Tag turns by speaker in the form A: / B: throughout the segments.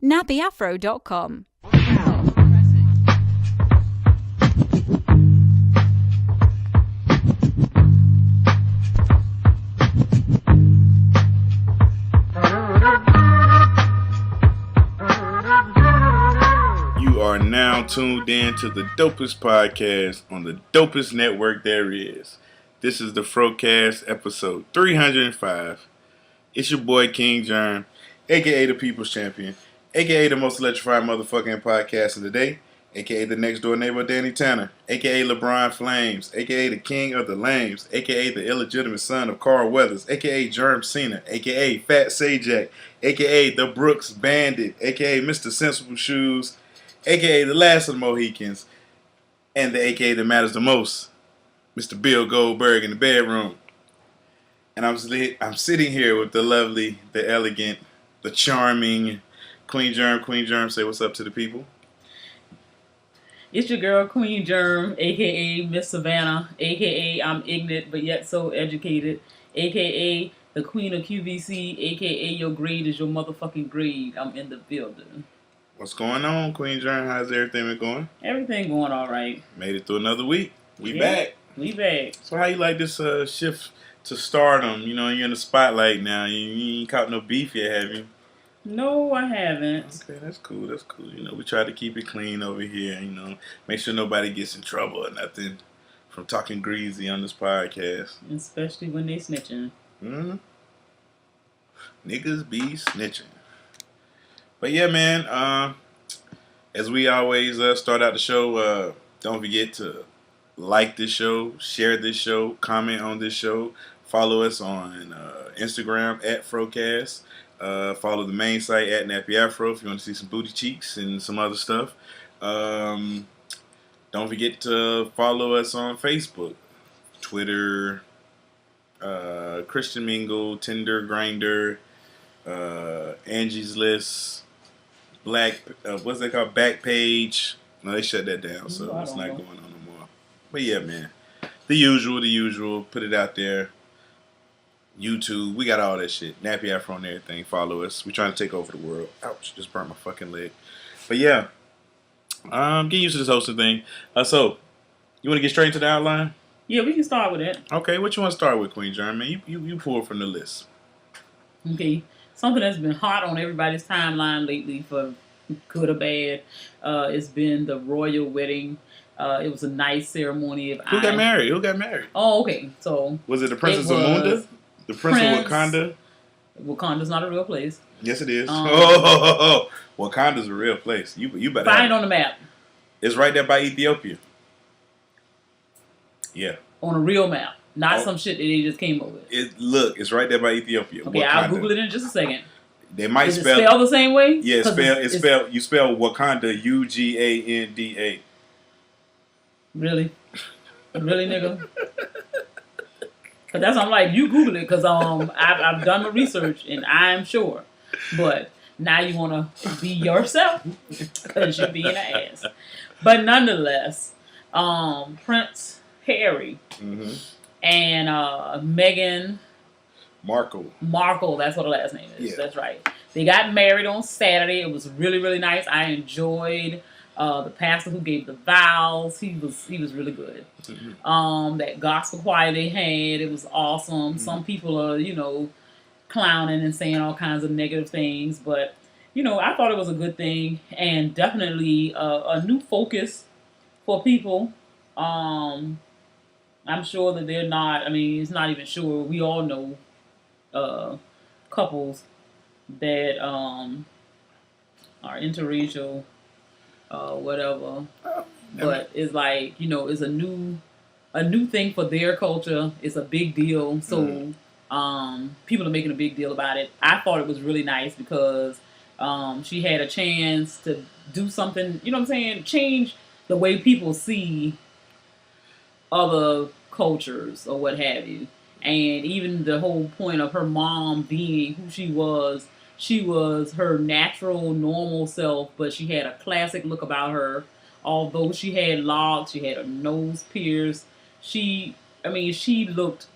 A: nappyafro.com.
B: You are now tuned in to the dopest podcast on the dopest network there is. This is the FROCAST episode 305. It's your boy King Germ, aka the People's Champion, aka the most electrifying motherfucking podcast of the day, aka the next door neighbor Danny Tanner, aka LeBron Flames, aka the King of the Lames, aka the illegitimate son of Carl Weathers, aka Germ Cena, aka Fat Sajak, aka the Brooks Bandit, aka Mr. Sensible Shoes, aka the last of the Mohicans, and the aka that matters the most, Mr. Bill Goldberg in the bedroom. And I'm sitting here with the lovely, the elegant, the charming Queen Germ. Queen Germ, say what's up to the people.
C: It's your girl Queen Germ, aka Miss Savannah, aka I'm ignorant but yet so educated, aka the Queen of QVC, aka your grade is your motherfucking grade. I'm in the building.
B: What's going on, Queen Germ? How's everything been going?
C: Everything going all right.
B: Made it through another week. We back.
C: We back.
B: So how you like this shift to stardom? You know, you're in the spotlight now. You ain't caught no beef yet, have you?
C: No, I haven't.
B: Okay, that's cool. That's cool. You know, we try to keep it clean over here. You know, make sure nobody gets in trouble or nothing from talking greasy on this podcast.
C: Especially when they snitching.
B: Mm-hmm. Niggas be snitching. But yeah, man. As we always start out the show, don't forget to like this show, share this show, comment on this show, follow us on Instagram at FROCAST. Follow the main site at nappyafro if you want to see some booty cheeks and some other stuff. Don't forget to follow us on Facebook, Twitter, Christian Mingle, Tinder, Grindr, Angie's List, Black, what's that called? Backpage. No, they shut that down, so it's not going on no more. But yeah, man, the usual. Put it out there. YouTube, we got all that shit. Nappy Afro and everything. Follow us. We're trying to take over the world. Ouch, just burnt my fucking leg. But yeah, get used to this hosting thing. So, you want to get straight into the outline?
C: Yeah, we can start with it.
B: Okay, what you want to start with, Queen Germ? You pull from the list.
C: Okay, something that's been hot on everybody's timeline lately, for good or bad, it's been the royal wedding. It was a nice ceremony.
B: Who got married?
C: Oh, okay. So
B: was it the Princess of Munda? The Prince of Wakanda?
C: Wakanda's not a real place.
B: Yes, it is. Wakanda's a real place. You better
C: find it on the map.
B: It's right there by Ethiopia. Yeah.
C: On a real map. Not some shit that they just came up with.
B: It's right there by Ethiopia.
C: Okay, Wakanda. I'll Google it in just a second.
B: They might
C: Is it spell the same way?
B: Yeah, you spell Wakanda Uganda.
C: Really? Really, nigga? Cause that's I'm like, you Google it, cause I've done my research and I'm sure, but now you wanna be yourself, cause you're being an ass. But nonetheless, Prince Harry and Meghan Markle, that's what her last name is. Yeah. That's right. They got married on Saturday. It was really, really nice. I enjoyed. The pastor who gave the vows, he was really good. Mm-hmm. That gospel choir they had, it was awesome. Mm-hmm. Some people are, clowning and saying all kinds of negative things, but I thought it was a good thing and definitely a new focus for people. I'm sure that they're not. I mean, it's not even sure. We all know couples that are interracial. Whatever, but it's like it's a new thing for their culture. It's a big deal, so people are making a big deal about it. I thought it was really nice because she had a chance to do something. You know what I'm saying? Change the way people see other cultures or what have you, and even the whole point of her mom being who she was. She was her natural, normal self, but she had a classic look about her. Although she had locks, she had her nose pierced. She looked,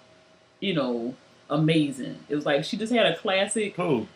C: amazing. It was like she just had a classic.
B: Who?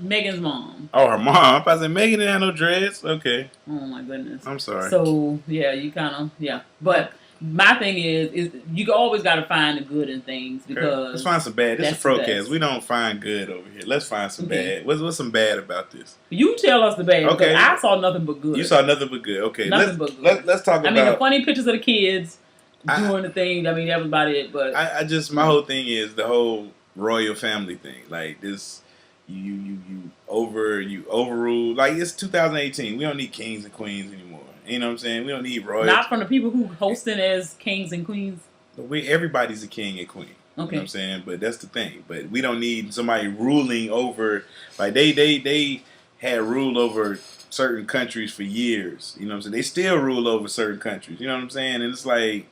C: Megan's mom.
B: Oh, her mom. I said Megan didn't have no dreads. Okay.
C: Oh my goodness.
B: I'm sorry.
C: So yeah, you kind of but my thing is you always got to find the good in things because
B: let's find some bad. This is
C: that's the
B: FROCAST.
C: best.
B: We don't find good over here. Let's find some bad. What's some bad about this?
C: You tell us the bad.
B: Okay.
C: I saw nothing but good.
B: You saw nothing but good. Okay.
C: Nothing but good.
B: Let's talk about.
C: I mean, the funny pictures of the kids doing the thing. I mean, that was about it. But
B: I just my whole thing is the whole royal family thing. Like this, you overrule. Like it's 2018. We don't need kings and queens anymore. You know what I'm saying? We don't need royalty.
C: Not from the people who hosting as kings and queens.
B: Everybody's a king and queen. Okay. You know what I'm saying? But that's the thing. But we don't need somebody ruling over. Like they had rule over certain countries for years. You know what I'm saying? They still rule over certain countries. You know what I'm saying? And it's like,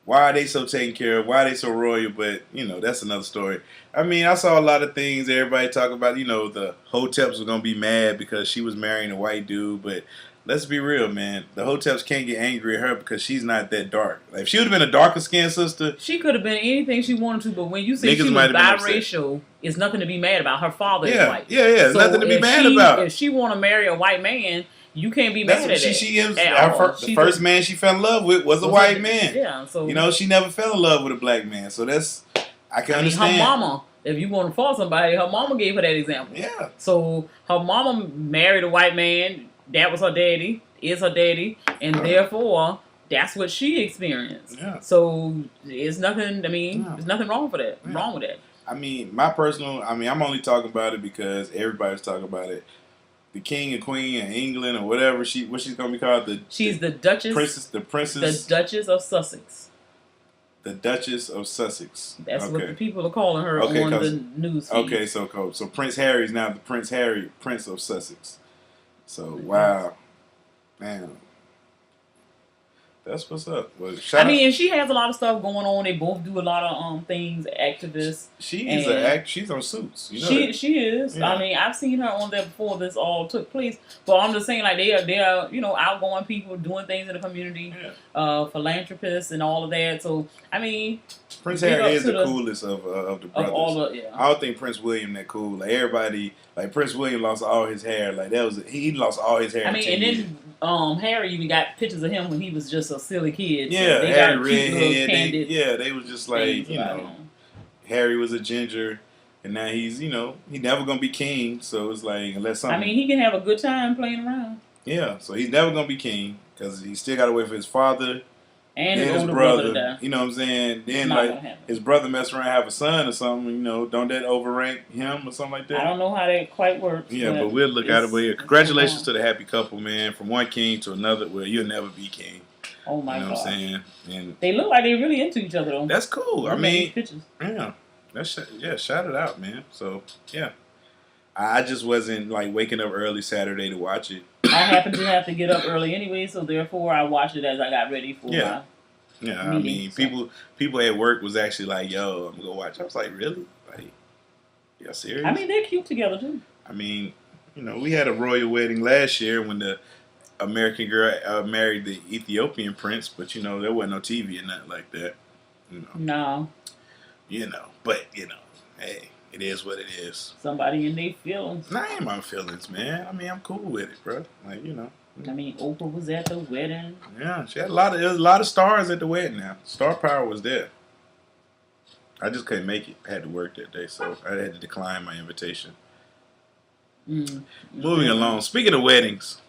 B: why are they so taken care of? Why are they so royal? But, that's another story. I mean, I saw a lot of things. Everybody talk about, the Hoteps were going to be mad because she was marrying a white dude. But let's be real, man. The Hoteps can't get angry at her because she's not that dark. Like, if she would have been a darker skinned sister.
C: She could have been anything she wanted to. But when you say she was biracial, it's nothing to be mad about. Her father is white.
B: Yeah. So nothing to be mad about.
C: If she want to marry a white man, you can't be mad at that.
B: The first man she fell in love with was a white man.
C: Yeah, so
B: she never fell in love with a black man. So I can understand.
C: Her mama, if you want to fault somebody, her mama gave her that example.
B: Yeah.
C: So her mama married a white man. That was her daddy. Is her daddy, and therefore that's what she experienced.
B: Yeah.
C: So it's nothing. I mean, there's nothing wrong for that.
B: Yeah.
C: Wrong with that.
B: I mean, I'm only talking about it because everybody's talking about it. The king and queen of England or whatever what she's gonna be called.
C: She's the Duchess.
B: The princess.
C: The Duchess of Sussex.
B: The Duchess of Sussex.
C: That's what the people are calling her on the news feed.
B: Okay, so Prince Harry's now the Prince of Sussex. So wow, man. That's what's up. Well,
C: and she has a lot of stuff going on. They both do a lot of things, activists.
B: She's on Suits.
C: She is. Yeah. I mean, I've seen her on there before this all took place. But I'm just saying, like they are outgoing people doing things in the community, philanthropists and all of that. So I mean,
B: Prince Harry is the coolest of the brothers.
C: Of all
B: I don't think Prince William that cool. Like everybody, like Prince William lost all his hair. Like he lost all his hair.
C: I mean, and then Harry even got pictures of him when he was just a silly kid.
B: Yeah,
C: so
B: Harry redhead. They was just like Harry was a ginger, and now he's he never gonna be king. So it's like unless something.
C: I mean, he can have a good time playing around.
B: Yeah, so he's never gonna be king because he still got to wait for his father.
C: And his older brother to die.
B: You know what I'm saying? Then his brother mess around and have a son or something, don't that overrank him or something like that?
C: I don't know how that quite works.
B: Yeah, but we'll look at it. But congratulations to the happy couple, man. From one king to another, well, you'll never be king.
C: Oh my God.
B: You know what I'm saying? And
C: they look like they're really into each other though.
B: That's cool. I mean,
C: pictures.
B: Yeah. Shout it out, man. So yeah. I just wasn't like waking up early Saturday to watch it.
C: I happened to have to get up early anyway, so therefore I watched it as I got ready for my
B: meeting, I mean, people at work was actually like, "Yo, I'm gonna go watch." I was like, "Really? Like, y'all serious?"
C: I mean, they're cute together too.
B: I mean, we had a royal wedding last year when the American girl married the Ethiopian prince, but there wasn't no TV and nothing like that.
C: No.
B: But hey. It is what it is.
C: Somebody in their feelings.
B: Nah, I ain't my feelings, man. I mean, I'm cool with it, bro. Like,
C: I mean, Oprah was at the wedding.
B: Yeah, she had there was a lot of stars at the wedding now. Star power was there. I just couldn't make it. I had to work that day, so I had to decline my invitation. Moving along. Speaking of weddings,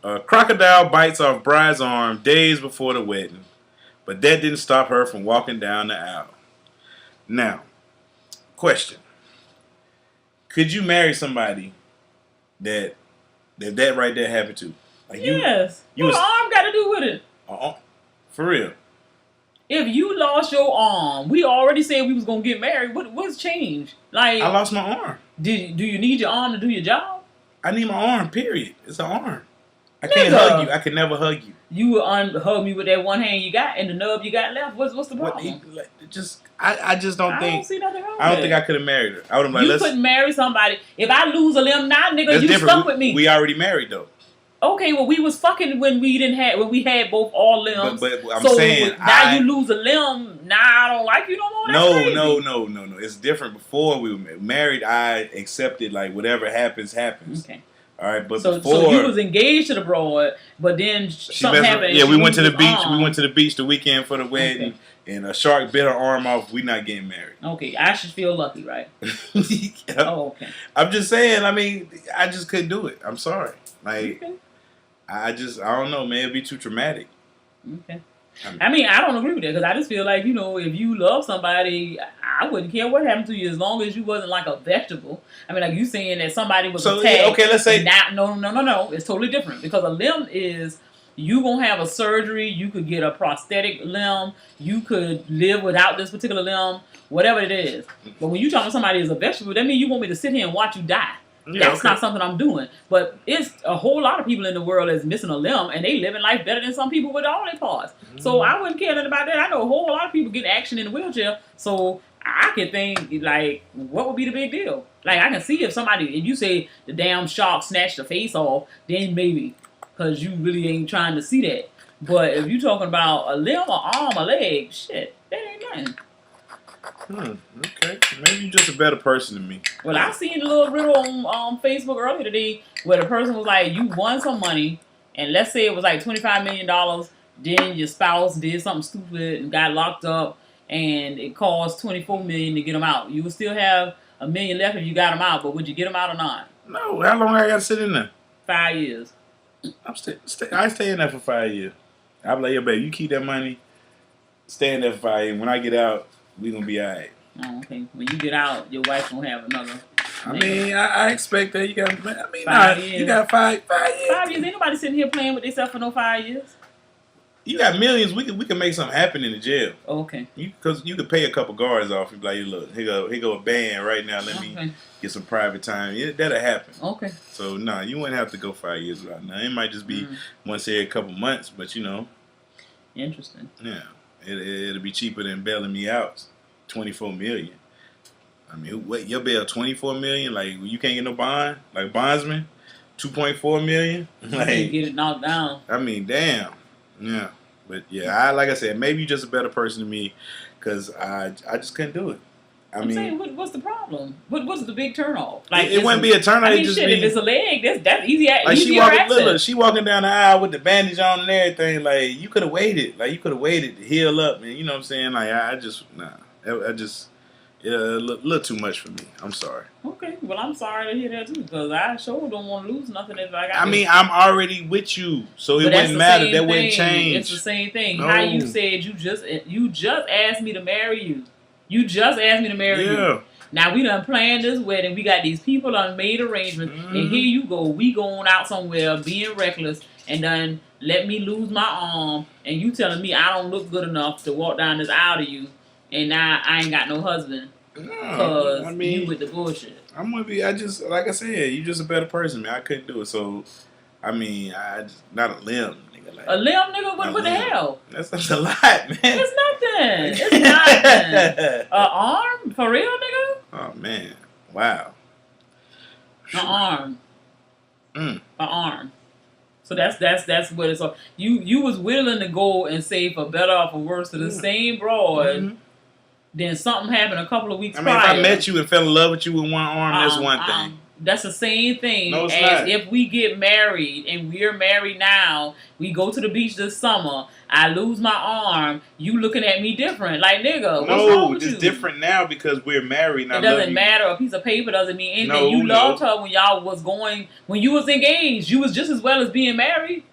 B: a crocodile bites off bride's arm days before the wedding, but that didn't stop her from walking down the aisle. Now, question: could you marry somebody that right there happened to? Like
C: yes. What arm got to do with it?
B: For real.
C: If you lost your arm, we already said we was gonna get married. What's changed? Like
B: I lost my arm.
C: Do you need your arm to do your job?
B: I need my arm. Period. It's an arm. I can't hug you. I can never hug you.
C: You would hug me with that one hand you got and the nub you got left. What's the problem?
B: I just don't think.
C: I don't see nothing wrong.
B: I don't think I could have married her. I would have
C: couldn't marry somebody. If I lose a limb now, nigga, you stuck with me.
B: We already married though.
C: Okay, well, we was fucking when we had both all limbs.
B: But I'm
C: so
B: saying
C: now you lose a limb. Now I don't like you no more. That's crazy.
B: No. It's different. Before we were married, I accepted like whatever happens.
C: Okay.
B: All right, but
C: so
B: before
C: you was engaged to the broad, but then something happened.
B: Yeah, we went to the beach. We went to the beach the weekend for the wedding, and a shark bit her arm off. We not getting married.
C: Okay, I should feel lucky, right?
B: Yeah.
C: Oh, okay.
B: I'm just saying. I mean, I just couldn't do it. I'm sorry. Like, I don't know, man. It'd be too traumatic.
C: Okay. I mean, I don't agree with that because I just feel like, if you love somebody, I wouldn't care what happened to you as long as you wasn't like a vegetable. I mean, like you saying that somebody was attacked.
B: Yeah, okay, let's say
C: no. It's totally different because a limb is you gonna have a surgery. You could get a prosthetic limb. You could live without this particular limb, whatever it is. But when you talking to somebody as a vegetable, that means you want me to sit here and watch you die.
B: Yeah,
C: that's not something I'm doing. But it's a whole lot of people in the world that's missing a limb, and they living life better than some people with all their parts. Mm-hmm. So I wouldn't care nothing about that. I know a whole lot of people get action in a wheelchair, so I can think, like, what would be the big deal? Like, I can see if you say the damn shark snatched the face off, then maybe, because you really ain't trying to see that. But if you talking about a limb, or arm, or leg, shit, that ain't nothing.
B: Okay. Maybe you're just a better person than me.
C: Well, I seen a little riddle on Facebook earlier today where the person was like, you won some money, and let's say it was like $25 million, then your spouse did something stupid and got locked up, and it cost $24 million to get them out. You would still have $1 million left if you got them out, but would you get them out or not?
B: No. How long I got to sit in there?
C: 5 years.
B: I stay in there for 5 years. I'm like, yo, baby, you keep that money, stay in there for 5 years. When I get out, we gonna be alright.
C: Oh, okay. When you get out, your wife gonna have another.
B: I mean, I expect that you got. I mean,
C: 5 years.
B: You got 5 years.
C: 5 years. Ain't nobody sitting here playing with themselves for no 5 years.
B: You got millions. We can make something happen in the jail.
C: Okay.
B: Because you could pay a couple guards off. You be like, look, here go a band right now. Let me get some private time. That'll happen.
C: Okay.
B: So you wouldn't have to go 5 years right now. It might just be once every couple months, but
C: Interesting.
B: Yeah, it'll be cheaper than bailing me out. $24 million. I mean, what your bail $24 million? Like you can't get no bond, like bondsman, $2.4 million. Like
C: you get it knocked down.
B: I mean, damn. Yeah, but yeah, like I said, maybe you're just a better person than me, because I just couldn't do it.
C: I'm saying, what's the problem? What's the big turnoff? Like
B: it wouldn't be a turnoff.
C: I mean, if it's a leg, that's easy.
B: Like
C: easier
B: she walking down the aisle with the bandage on and everything. Like you could have waited. Like you could have waited to heal up, man. You know what I'm saying? Like I just a little too much for me. I'm sorry.
C: Okay, well I'm sorry to hear that too, because I sure don't want to lose nothing if I got.
B: I mean, I'm already with you, so it wouldn't matter. That wouldn't change.
C: It's the same thing.
B: No.
C: How you said you just asked me to marry you. You just asked me to marry you. Now we done planned this wedding. We got these people done made arrangements, and here you go. We going out somewhere being reckless, and then let me lose my arm, and you telling me I don't look good enough to walk down this aisle to you, and now I ain't got no husband because you with the bullshit.
B: I'm gonna be. Like I said, you just a better person, man. I couldn't do it. So, I mean, not a limb. Like,
C: a limb, nigga? What the hell?
B: That's a lot, man.
C: It's nothing. It's nothing. An arm? For real, nigga?
B: Oh, man. Wow.
C: An arm. An arm. So that's what it's all. You was willing to go and say for better or for worse to the same broad. Then something happened a couple of weeks prior.
B: If I met you and fell in love with you with one arm, that's one thing.
C: That's the same thing
B: as
C: not. If we get married and we're married now, we go to the beach this summer, I lose my arm, you looking at me different. Like, nigga, what's wrong with you?
B: It's different now because we're married.
C: It doesn't matter. A piece of paper doesn't mean anything. You loved her when when you was engaged. You was just as well as being married.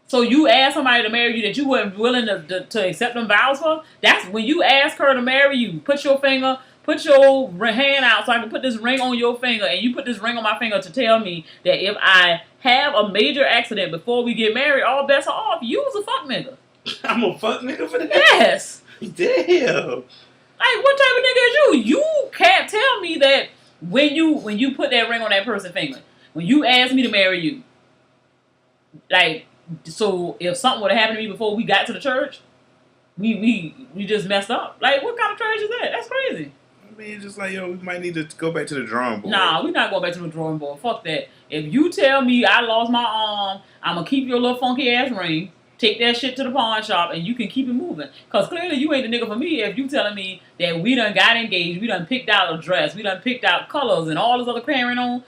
C: So you asked somebody to marry you that you weren't willing to accept them vows for? That's when you ask her to marry you. Put your hand out so I can put this ring on your finger, and you put this ring on my finger to tell me that if I have a major accident before we get married, all bets are off. You was a fuck nigga.
B: I'm a fuck nigga for that?
C: Yes.
B: Damn.
C: Like, what type of nigga is you? You can't tell me that when you put that ring on that person's finger, when you asked me to marry you, like, so if something would have happened to me before we got to the church, we just messed up. Like, what kind of church is that? That's crazy.
B: mean, it's just like, yo, we might need to go back to the drawing board.
C: Nah, we're not going back to the drawing board. Fuck that. If you tell me I lost my arm, I'm going to keep your little funky ass ring, take that shit to the pawn shop, and you can keep it moving. Because clearly you ain't the nigga for me if you telling me that we done got engaged, we done picked out a dress, we done picked out colors and all this other carrying on.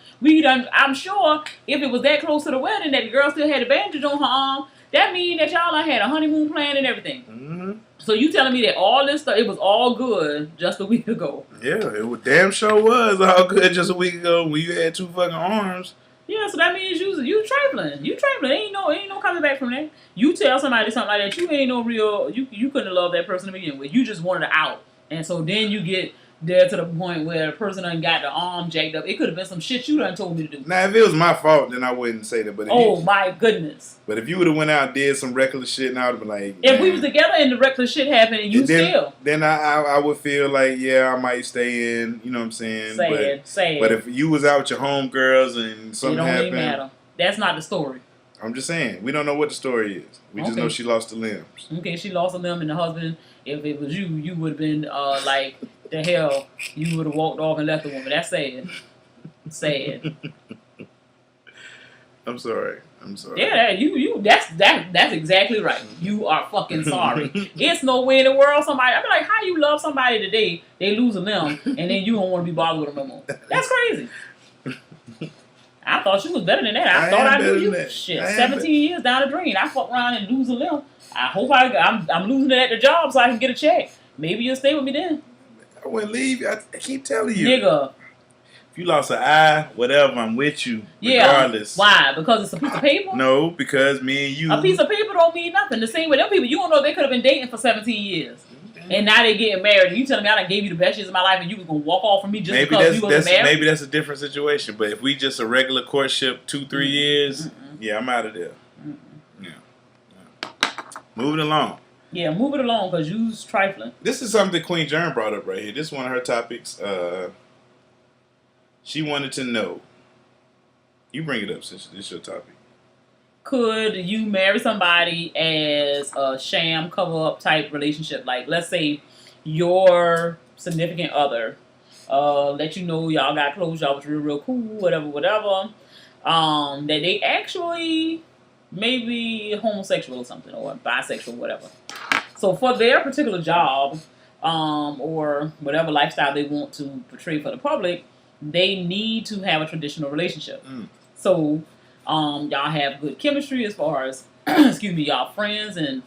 C: I'm sure if it was that close to the wedding that the girl still had a bandage on her arm, that means that y'all done had a honeymoon plan and everything.
B: Mm-hmm.
C: So you telling me that all this stuff, it was all good just a week ago?
B: Yeah, it was damn sure was all good just a week ago when you had 2 fucking arms.
C: Yeah, so that means you trifling. You trifling. Ain't no coming back from that. You tell somebody something like that, you ain't no real. You couldn't have loved that person to begin with. You just wanted to out, and so then you get there to the point where the person done got the arm jacked up. It could have been some shit you done told me to do.
B: Now, if it was my fault, then I wouldn't say that. But if
C: my goodness!
B: But if you would have went out and did some reckless shit, and I would have been like,
C: if we was together and the reckless shit happened, and
B: then I would feel like, yeah, I might stay in. You know what I'm saying?
C: Sad.
B: But if you was out with your homegirls and something happened,
C: even matter. That's not the story.
B: I'm just saying, we don't know what the story is. We just know she lost the limbs.
C: Okay, she lost a limb, and the husband, if it was you would have been like, the hell, you would have walked off and left the woman. That's sad. Sad.
B: I'm sorry.
C: Yeah, that's exactly right. You are fucking sorry. It's no way in the world somebody. I be like, how you love somebody today, they lose a limb, and then you don't want to be bothered with them no more. That's crazy. I thought you was better than that. I thought I knew you. Shit, 17 years down the drain. I fuck around and lose a limb. I hope I'm losing it at the job so I can get a check. Maybe you'll stay with me then.
B: I wouldn't leave. I keep telling you.
C: Nigga.
B: If you lost an eye, whatever, I'm with you. Regardless.
C: Why? Because it's a piece of paper?
B: No, because me and you.
C: A piece of paper don't mean nothing. The same way them people, you don't know they could have been dating for 17 years. And now they getting married. And you telling me I done gave you the best years of my life and you was going to walk off from me just because we wasn't married?
B: Maybe that's a different situation. But if we just a regular courtship 2-3 years, yeah, I'm out of there. Yeah. Moving along.
C: Yeah, move it along because you's trifling.
B: This is something Queen Jern brought up right here. This is one of her topics. She wanted to know. You bring it up since this is your topic.
C: Could you marry somebody as a sham cover-up type relationship? Like, let's say your significant other let you know y'all got close, y'all was real cool, whatever. That they actually maybe homosexual or something, or bisexual, whatever. So for their particular job, or whatever lifestyle they want to portray for the public, they need to have a traditional relationship. So y'all have good chemistry as far as, y'all friends and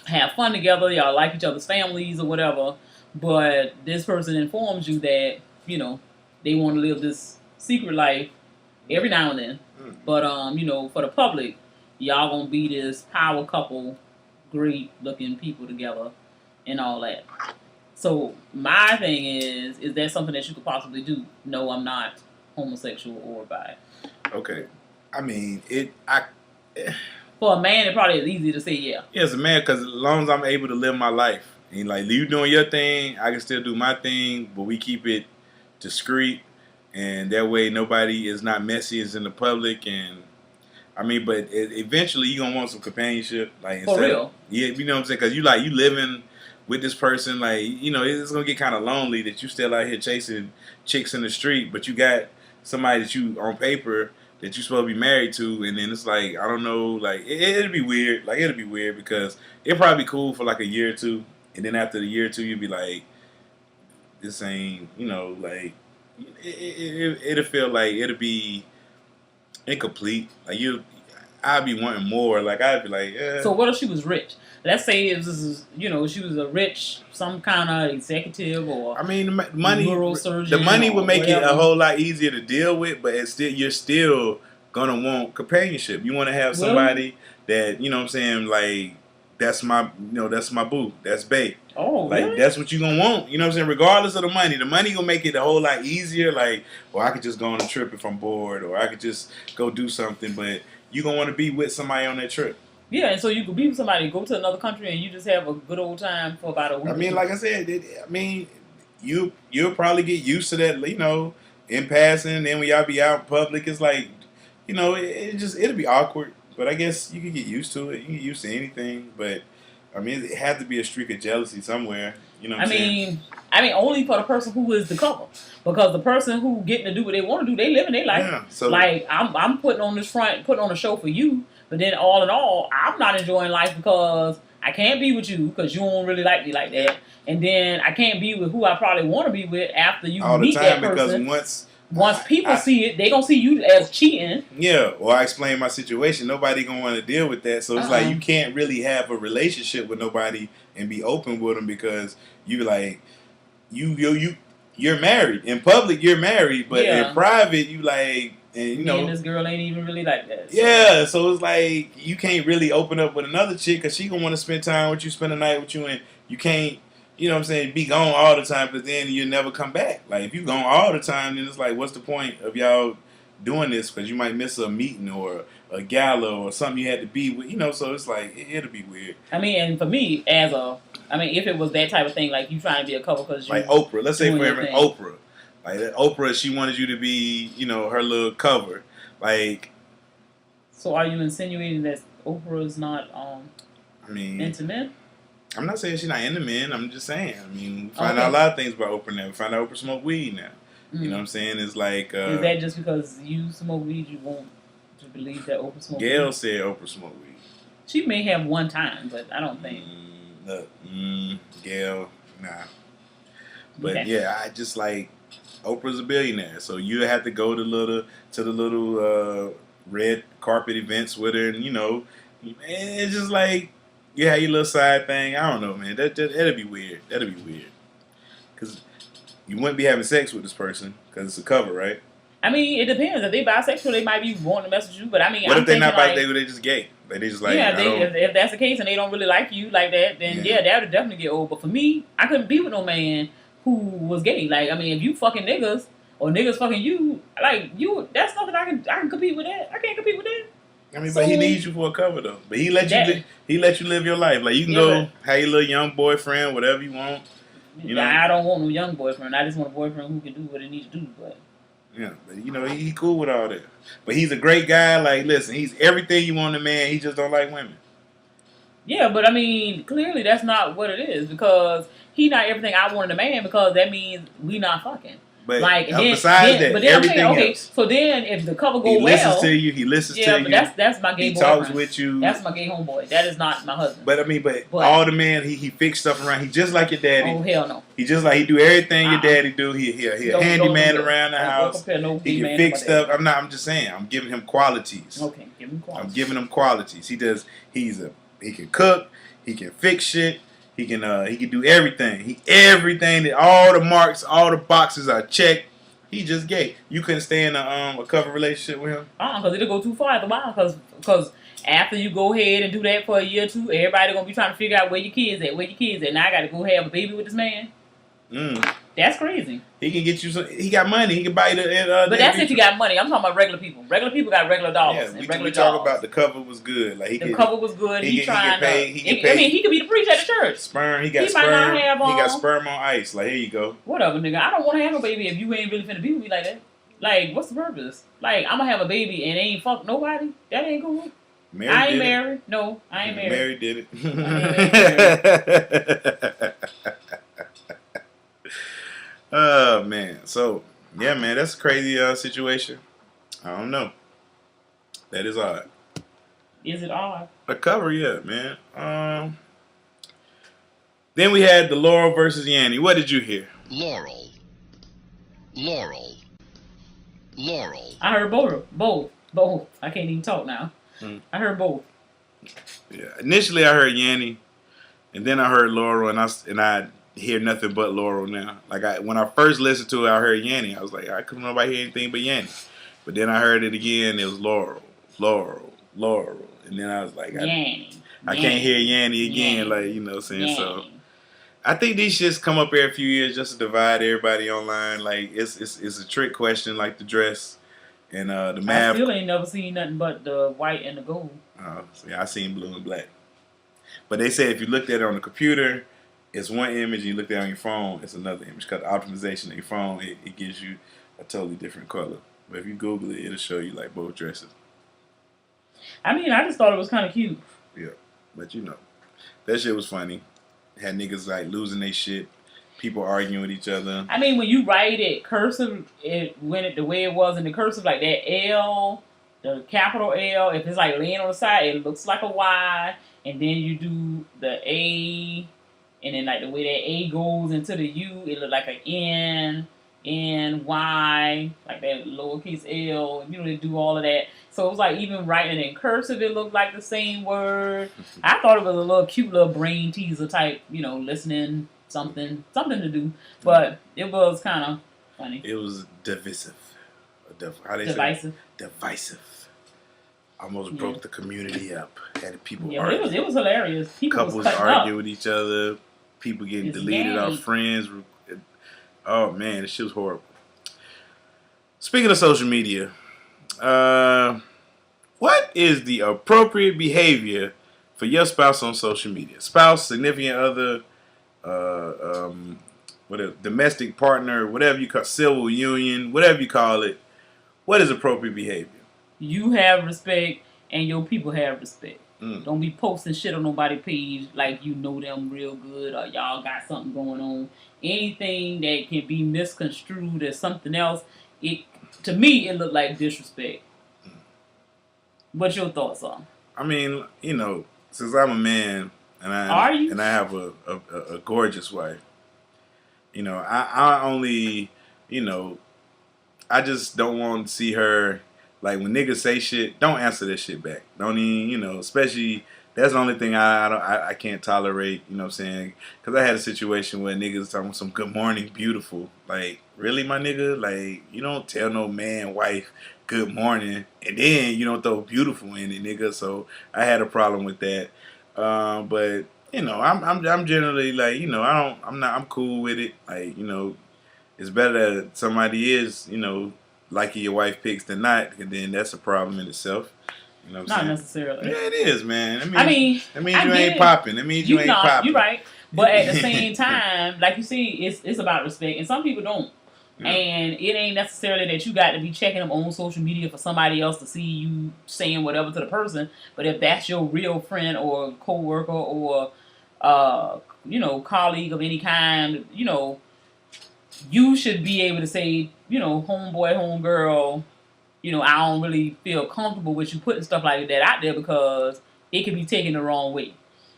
C: have fun together. Y'all like each other's families or whatever. But this person informs you that, they want to live this secret life every now and then. But, for the public, y'all gonna be this power couple, great looking people together and all that. So my thing is that something that you could possibly do? No, I'm not homosexual or bi.
B: Okay. I mean,
C: for a man, it probably is easy to say yeah.
B: Yeah, as a man, because as long as I'm able to live my life, and like you doing your thing, I can still do my thing, but we keep it discreet, and that way nobody is not messy as in the public. And I mean, but eventually you gonna want some companionship, like
C: for real.
B: Yeah, you know what I'm saying? Because you living with this person, like it's gonna get kind of lonely that you still out here chasing chicks in the street, but you got somebody that you on paper that you're supposed to be married to, and then it's like, I don't know, like, it'll be weird. Like, it'll be weird because it'll probably be cool for like a year or two, and then after the year or two, you'll be like, this ain't, like, it'll feel like it'll be incomplete. Like, I'd be wanting more. Like, I'd be like, yeah.
C: So what if she was rich? Let's say she was a rich, some kind of executive or
B: money.
C: Neurosurgeon.
B: The money would make
C: whatever.
B: it a whole lot easier to deal with, but you're still gonna want companionship. You want to have somebody that like that's my boo, that's bae.
C: Oh,
B: like
C: really?
B: That's what you gonna want. You know what I'm saying? Regardless of the money gonna make it a whole lot easier. Like, well, I could just go on a trip if I'm bored, or I could just go do something. But you gonna want to be with somebody on that trip.
C: Yeah, and so you could be with somebody, go to another country, and you just have a good old time for about a week.
B: Like I said, you'll probably get used to that, in passing. Then when y'all be out in public, it's like, it'll be awkward. But I guess you can get used to it. You can get used to anything. But, it had to be a streak of jealousy somewhere. You know what I'm saying?
C: I mean, only for the person who is the cover, because the person who getting to do what they want to do, they living their life.
B: Yeah, so
C: like I'm putting on this front, putting on a show for you, but then all in all, I'm not enjoying life because I can't be with you because you don't really like me like that, and then I can't be with who I probably want to be with after you
B: all the
C: meet
B: time
C: that person.
B: because
C: once people see it, they gonna see you as cheating.
B: Yeah, well, I explained my situation. Nobody gonna want to deal with that, so it's like you can't really have a relationship with nobody and be open with them because you like you're married in public. You're married, but in private, you like. And you know,
C: and this girl ain't even really like that.
B: So. Yeah, so it's like you can't really open up with another chick because she gonna want to spend time with you, spend the night with you, and you can't, you know what I'm saying, be gone all the time. But then you never come back. Like if you gone all the time, then it's like, what's the point of y'all doing this? Because you might miss a meeting or a gala or something you had to be with, you know. So it's like it'll be weird.
C: I mean, and for me, if it was that type of thing, like you trying to be a couple because you
B: like Oprah, let's say for every Oprah. Like Oprah, she wanted you to be, you know, her little cover. Like,
C: so are you insinuating that Oprah is not into men?
B: I'm not saying she's not into men. I'm just saying. I mean, we find out a lot of things about Oprah now. We find out Oprah smoke weed now. Mm-hmm. You know what I'm saying? It's like
C: is that just because you smoke weed, you want to believe that Oprah smoke weed?
B: Gail said Oprah smoke weed.
C: She may have one time, but I don't think.
B: Gail, nah. But yeah, I just like. Oprah's a billionaire, so you have to go to the little red carpet events with her, and you know, it's just like you have your little side thing. I don't know, man. That'd be weird. That'd be weird because you wouldn't be having sex with this person because it's a cover, right?
C: I mean, it depends. If they bisexual, they might be wanting to mess with you. But I mean,
B: what if they're not bisexual? They just gay. Like they just like
C: if that's the case and they don't really like you like that, then that would definitely get old. But for me, I couldn't be with no man who was gay. Like, I mean, if you fucking niggas or niggas fucking you, like you, that's nothing I can compete with that. I can't compete with that.
B: I mean, but he needs you for a cover though. But he let you live your life. Like you can go have your little young boyfriend, whatever you want. You know,
C: I don't want no young boyfriend. I just want a boyfriend who can do what he needs to do. But
B: yeah, but you know, he cool with all that. But he's a great guy. Like, listen, he's everything you want in a man. He just don't like women.
C: Yeah, but I mean, clearly that's not what it is because he not everything I want in a man because that means we not fucking.
B: But
C: like,
B: besides that, everything else.
C: So then, if the cover go
B: he listens to you. He listens to you.
C: Yeah, but that's my gay boyfriend.
B: He talks with you.
C: That's my gay homeboy. That is not my husband.
B: But I mean, but all the man, he fix stuff around. He just like your daddy.
C: Oh hell no.
B: He just like he do everything your daddy do. He a handyman around the house. He can fix stuff. I'm just saying. I'm giving him qualities.
C: Okay, give him qualities.
B: I'm giving him qualities. He can cook. He can fix shit. He can do everything. Everything that all the marks, all the boxes are checked. He just gay. You couldn't stay in a cover relationship with him?
C: Because it'll go too far after a while. Because after you go ahead and do that for a year or two, everybody gonna be trying to figure out where your kids at. Now I got to go have a baby with this man. That's crazy.
B: He can get you some. He got money. He can buy you
C: but that's if you got money. I'm talking about regular people. Regular people got regular dollars.
B: Yeah, we talk about the cover was good. Like
C: the cover was good. He trying to.
B: He
C: could be the preacher at the church.
B: Sperm. He got sperm. He got sperm on ice. Like here you go.
C: Whatever, nigga. I don't want to have a baby if you ain't really finna be with me like that. Like, what's the purpose? Like, I'm gonna have a baby and ain't fuck nobody. That ain't cool. I ain't married. No, I ain't married.
B: Mary did it. Oh man, so yeah, man, that's a crazy situation. I don't know. That is odd.
C: Is it odd?
B: A cover, yeah, man. Then we had the Laurel versus Yanni. What did you hear?
A: Laurel.
C: I heard both. I can't even talk now. I heard both.
B: Yeah, initially I heard Yanni, and then I heard Laurel, and I hear nothing but Laurel now. Like when I first listened to it, I heard Yanni. I was like, I couldn't nobody hear anything but Yanni. But then I heard it again. It was Laurel, and then I was like, I can't hear Yanni again. Like you know, what I'm saying so. I think these shits come up every few years just to divide everybody online. Like it's a trick question, like the dress and the math.
C: I still ain't never seen nothing but the white and the gold.
B: I seen blue and black. But they say if you looked at it on the computer, it's one image, and you look at it on your phone, it's another image. Because the optimization of your phone, it gives you a totally different color. But if you Google it, it'll show you like both dresses.
C: I mean, I just thought it was kind of cute.
B: Yeah, but you know, that shit was funny. had niggas like losing their shit, people arguing with each other.
C: I mean, when you write it cursive, the way it was in the cursive, like that L, the capital L, if it's like laying on the side, it looks like a Y, and then you do the A, and then like the way that A goes into the U, it look like an N, Y, like that lowercase L. You know, they do all of that. So it was like even writing in cursive, it looked like the same word. I thought it was a little cute little brain teaser type, listening something to do. But it was kind of funny.
B: It was divisive. How they
C: Divisive.
B: Say? Divisive. Almost broke the community up. Had people
C: argue. It was hilarious.
B: Couples arguing with each other. People getting deleted off friends. Oh man, this shit was horrible. Speaking of social media, what is the appropriate behavior for your spouse on social media? Spouse, significant other, domestic partner, whatever you call civil union, whatever you call it. What is appropriate behavior?
C: You have respect, and your people have respect. Don't be posting shit on nobody's page like you know them real good or y'all got something going on. Anything that can be misconstrued as something else, to me it looked like disrespect. What's your thoughts on?
B: I mean, since I'm a man and I have a gorgeous wife, I only, I just don't want to see her. Like, when niggas say shit, don't answer that shit back. Don't even, especially, that's the only thing I can't tolerate, you know what I'm saying? Because I had a situation where niggas talking some good morning, beautiful. Like, really, my nigga? Like, you don't tell no man, wife, good morning, and then you don't throw beautiful in it, nigga. So, I had a problem with that. But, I'm generally, like, I'm cool with it. Like, it's better that somebody is, liking your wife pics than not, and then that's a problem in itself. You know what I'm saying?
C: Not necessarily.
B: Yeah, it is, man.
C: I mean
B: that means you ain't popping. That means you ain't popping.
C: You're right. But at the same time, like you see, it's about respect, and some people don't. Yeah. And it ain't necessarily that you got to be checking them on social media for somebody else to see you saying whatever to the person. But if that's your real friend or coworker or colleague of any kind, you should be able to say, homeboy, homegirl, I don't really feel comfortable with you putting stuff like that out there because it can be taken the wrong way.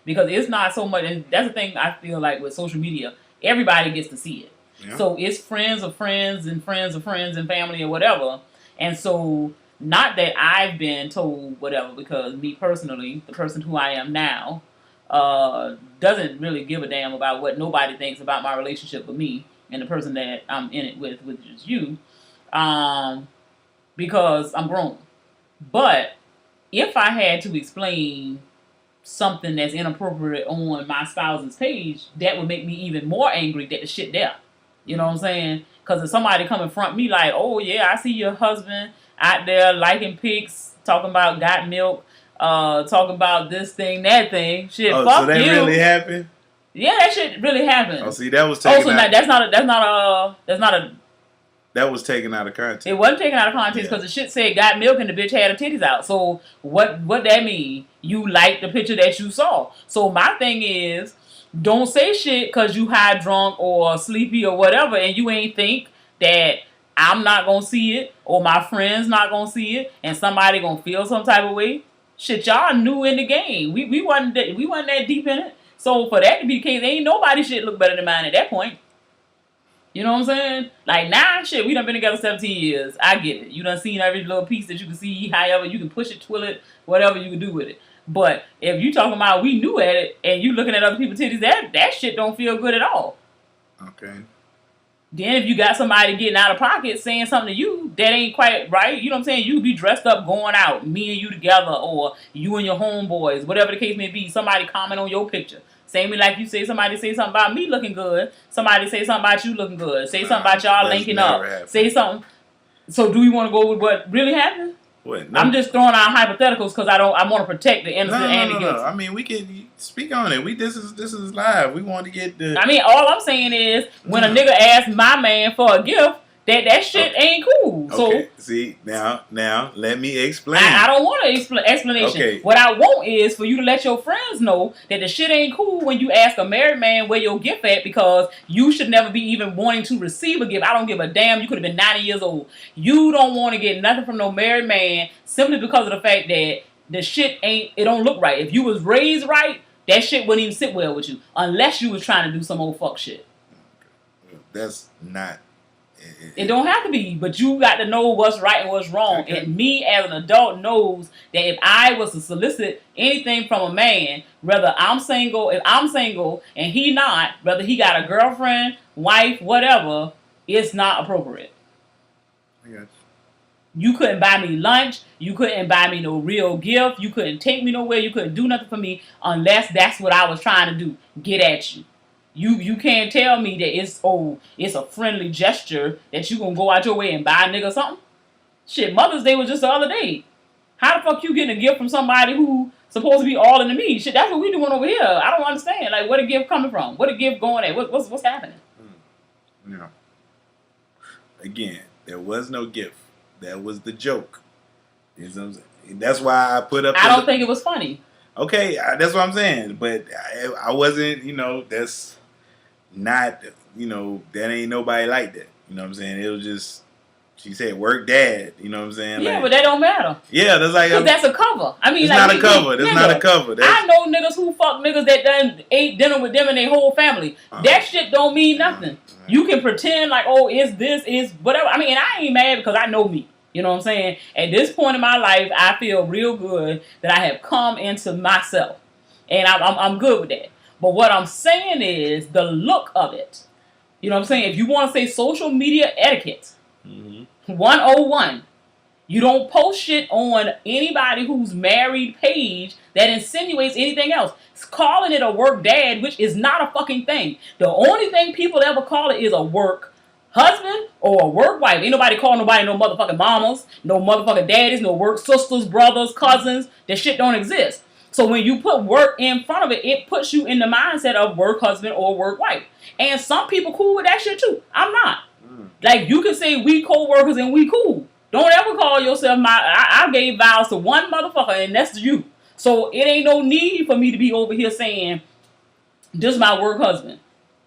C: Because it's not so much, and that's the thing I feel like with social media, everybody gets to see it. Yeah. So it's friends of friends and friends of friends and family or whatever. And so, not that I've been told whatever, because me personally, the person who I am now, doesn't really give a damn about what nobody thinks about my relationship with me and the person that I'm in it with, which is you, because I'm grown. But if I had to explain something that's inappropriate on my spouse's page, that would make me even more angry that the shit there. You know what I'm saying? Because if somebody come in front of me like, oh yeah, I see your husband out there liking pics, talking about got milk, talking about this thing, that thing, shit, fuck
B: so that
C: you.
B: Really happened?
C: Yeah, that shit really happened.
B: Oh, see, that was taken out. That was taken out of context.
C: It wasn't taken out of context because the shit said got milk and the bitch had her titties out. So what that mean? You liked the picture that you saw. So my thing is, don't say shit because you high, drunk, or sleepy or whatever, and you ain't think that I'm not gonna see it or my friends not gonna see it, and somebody gonna feel some type of way. Shit, y'all new in the game. We wasn't that deep in it. So for that to be the case, ain't nobody shit look better than mine at that point. You know what I'm saying? Like, nah, shit, we done been together 17 years. I get it. You done seen every little piece that you can see, however, you can push it, twill it, whatever you can do with it. But if you talking about we new at it, and you looking at other people's titties, that shit don't feel good at all.
B: Okay.
C: Then if you got somebody getting out of pocket saying something to you that ain't quite right, you know what I'm saying? You could be dressed up going out, me and you together, or you and your homeboys, whatever the case may be, somebody comment on your picture. Same like you say, somebody say something about me looking good, somebody say something about you looking good, say something about y'all linking up, say something. So do we want to go with what really happened?
B: What? No.
C: I'm just throwing out hypotheticals because I want to protect the innocent and the guilty.
B: No. I mean, we can speak on it. This is live. We want to get the.
C: I mean, all I'm saying is when a nigga asks my man for a gift, That shit ain't cool.
B: Okay.
C: So
B: See, now let me explain.
C: I don't want an explanation.
B: Okay.
C: What I want is for you to let your friends know that the shit ain't cool when you ask a married man where your gift at, because you should never be even wanting to receive a gift. I don't give a damn. You could have been 90 years old. You don't want to get nothing from no married man simply because of the fact that the shit it don't look right. If you was raised right, that shit wouldn't even sit well with you unless you was trying to do some old fuck shit.
B: That's not.
C: It don't have to be, but you got to know what's right and what's wrong. Okay. And me as an adult knows that if I was to solicit anything from a man, whether if I'm single and he not, whether he got a girlfriend, wife, whatever, it's not appropriate.
B: I got you.
C: You couldn't buy me lunch. You couldn't buy me no real gift. You couldn't take me nowhere. You couldn't do nothing for me unless that's what I was trying to do. Get at you. You can't tell me that it's a friendly gesture that you gonna go out your way and buy a nigga something. Shit, Mother's Day was just the other day. How the fuck you getting a gift from somebody who supposed to be all into me? Shit, that's what we doing over here. I don't understand. Like, where the gift coming from? Where the gift going at? What's happening?
B: No. Again, there was no gift. That was the joke. You know what I'm saying? That's why I put up.
C: I don't think it was funny.
B: Okay, that's what I'm saying. But I wasn't. That's not. That ain't nobody like that. You know what I'm saying? It was just. She said, "Work, dad." You know what I'm saying?
C: Yeah, but that don't matter.
B: Yeah, that's like
C: that's a cover. I mean,
B: it's not a cover. That's not a cover.
C: I know niggas who fuck niggas that done ate dinner with them and their whole family. That shit don't mean nothing. You can pretend like, oh, is whatever. I mean, and I ain't mad because I know me. You know what I'm saying? At this point in my life, I feel real good that I have come into myself, and I'm good with that. But what I'm saying is the look of it. You know what I'm saying? If you want to say social media etiquette. 101. You don't post shit on anybody who's married page that insinuates anything else. It's calling it a work dad, which is not a fucking thing. The only thing people ever call it is a work husband or a work wife. Ain't nobody call nobody no motherfucking mamas, no motherfucking daddies, no work sisters, brothers, cousins. That shit don't exist. So when you put work in front of it, it puts you in the mindset of work husband or work wife. And some people cool with that shit too. I'm not. Like, you can say we co-workers and we cool. Don't ever call yourself I gave vows to one motherfucker and that's you. So it ain't no need for me to be over here saying, this is my work husband.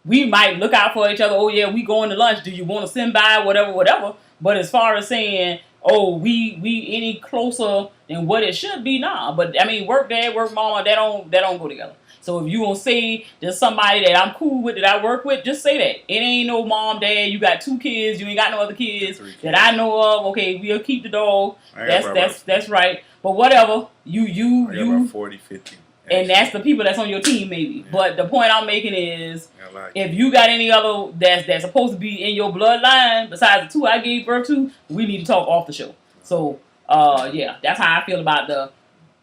C: We might look out for each other. Oh yeah, we going to lunch. Do you want to send by? Whatever. But as far as saying, oh, we any closer than what it should be, nah. But I mean, work dad, work mama, that don't go together. So if you gonna say there's somebody that I'm cool with, that I work with, just say that. It ain't no mom, dad, you got 2 kids, you ain't got no other kids that I know of. Okay, we'll keep the dog. That's right. But whatever. You
B: about 40, 50.
C: And that's the people that's on your team maybe. Yeah. But the point I'm making is if you got any other that's supposed to be in your bloodline besides the 2 I gave birth to, we need to talk off the show. So yeah, that's how I feel about the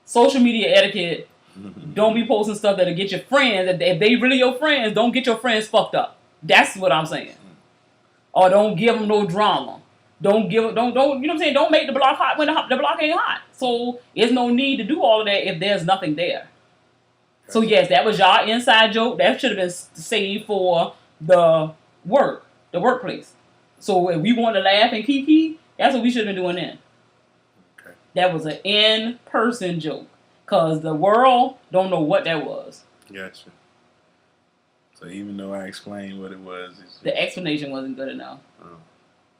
C: social media etiquette. Don't be posting stuff that'll get your friends. If they really your friends, don't get your friends fucked up. That's what I'm saying. Or don't give them no drama. Don't you know what I'm saying? Don't make the block hot when the block ain't hot. So there's no need to do all of that if there's nothing there. So yes, that was y'all inside joke. That should have been saved for the workplace. So if we want to laugh and kiki, that's what we should have been doing then. Okay. That was an in-person joke. Because the world don't know what that was.
B: Gotcha. So even though I explained what it was,
C: the explanation wasn't good enough.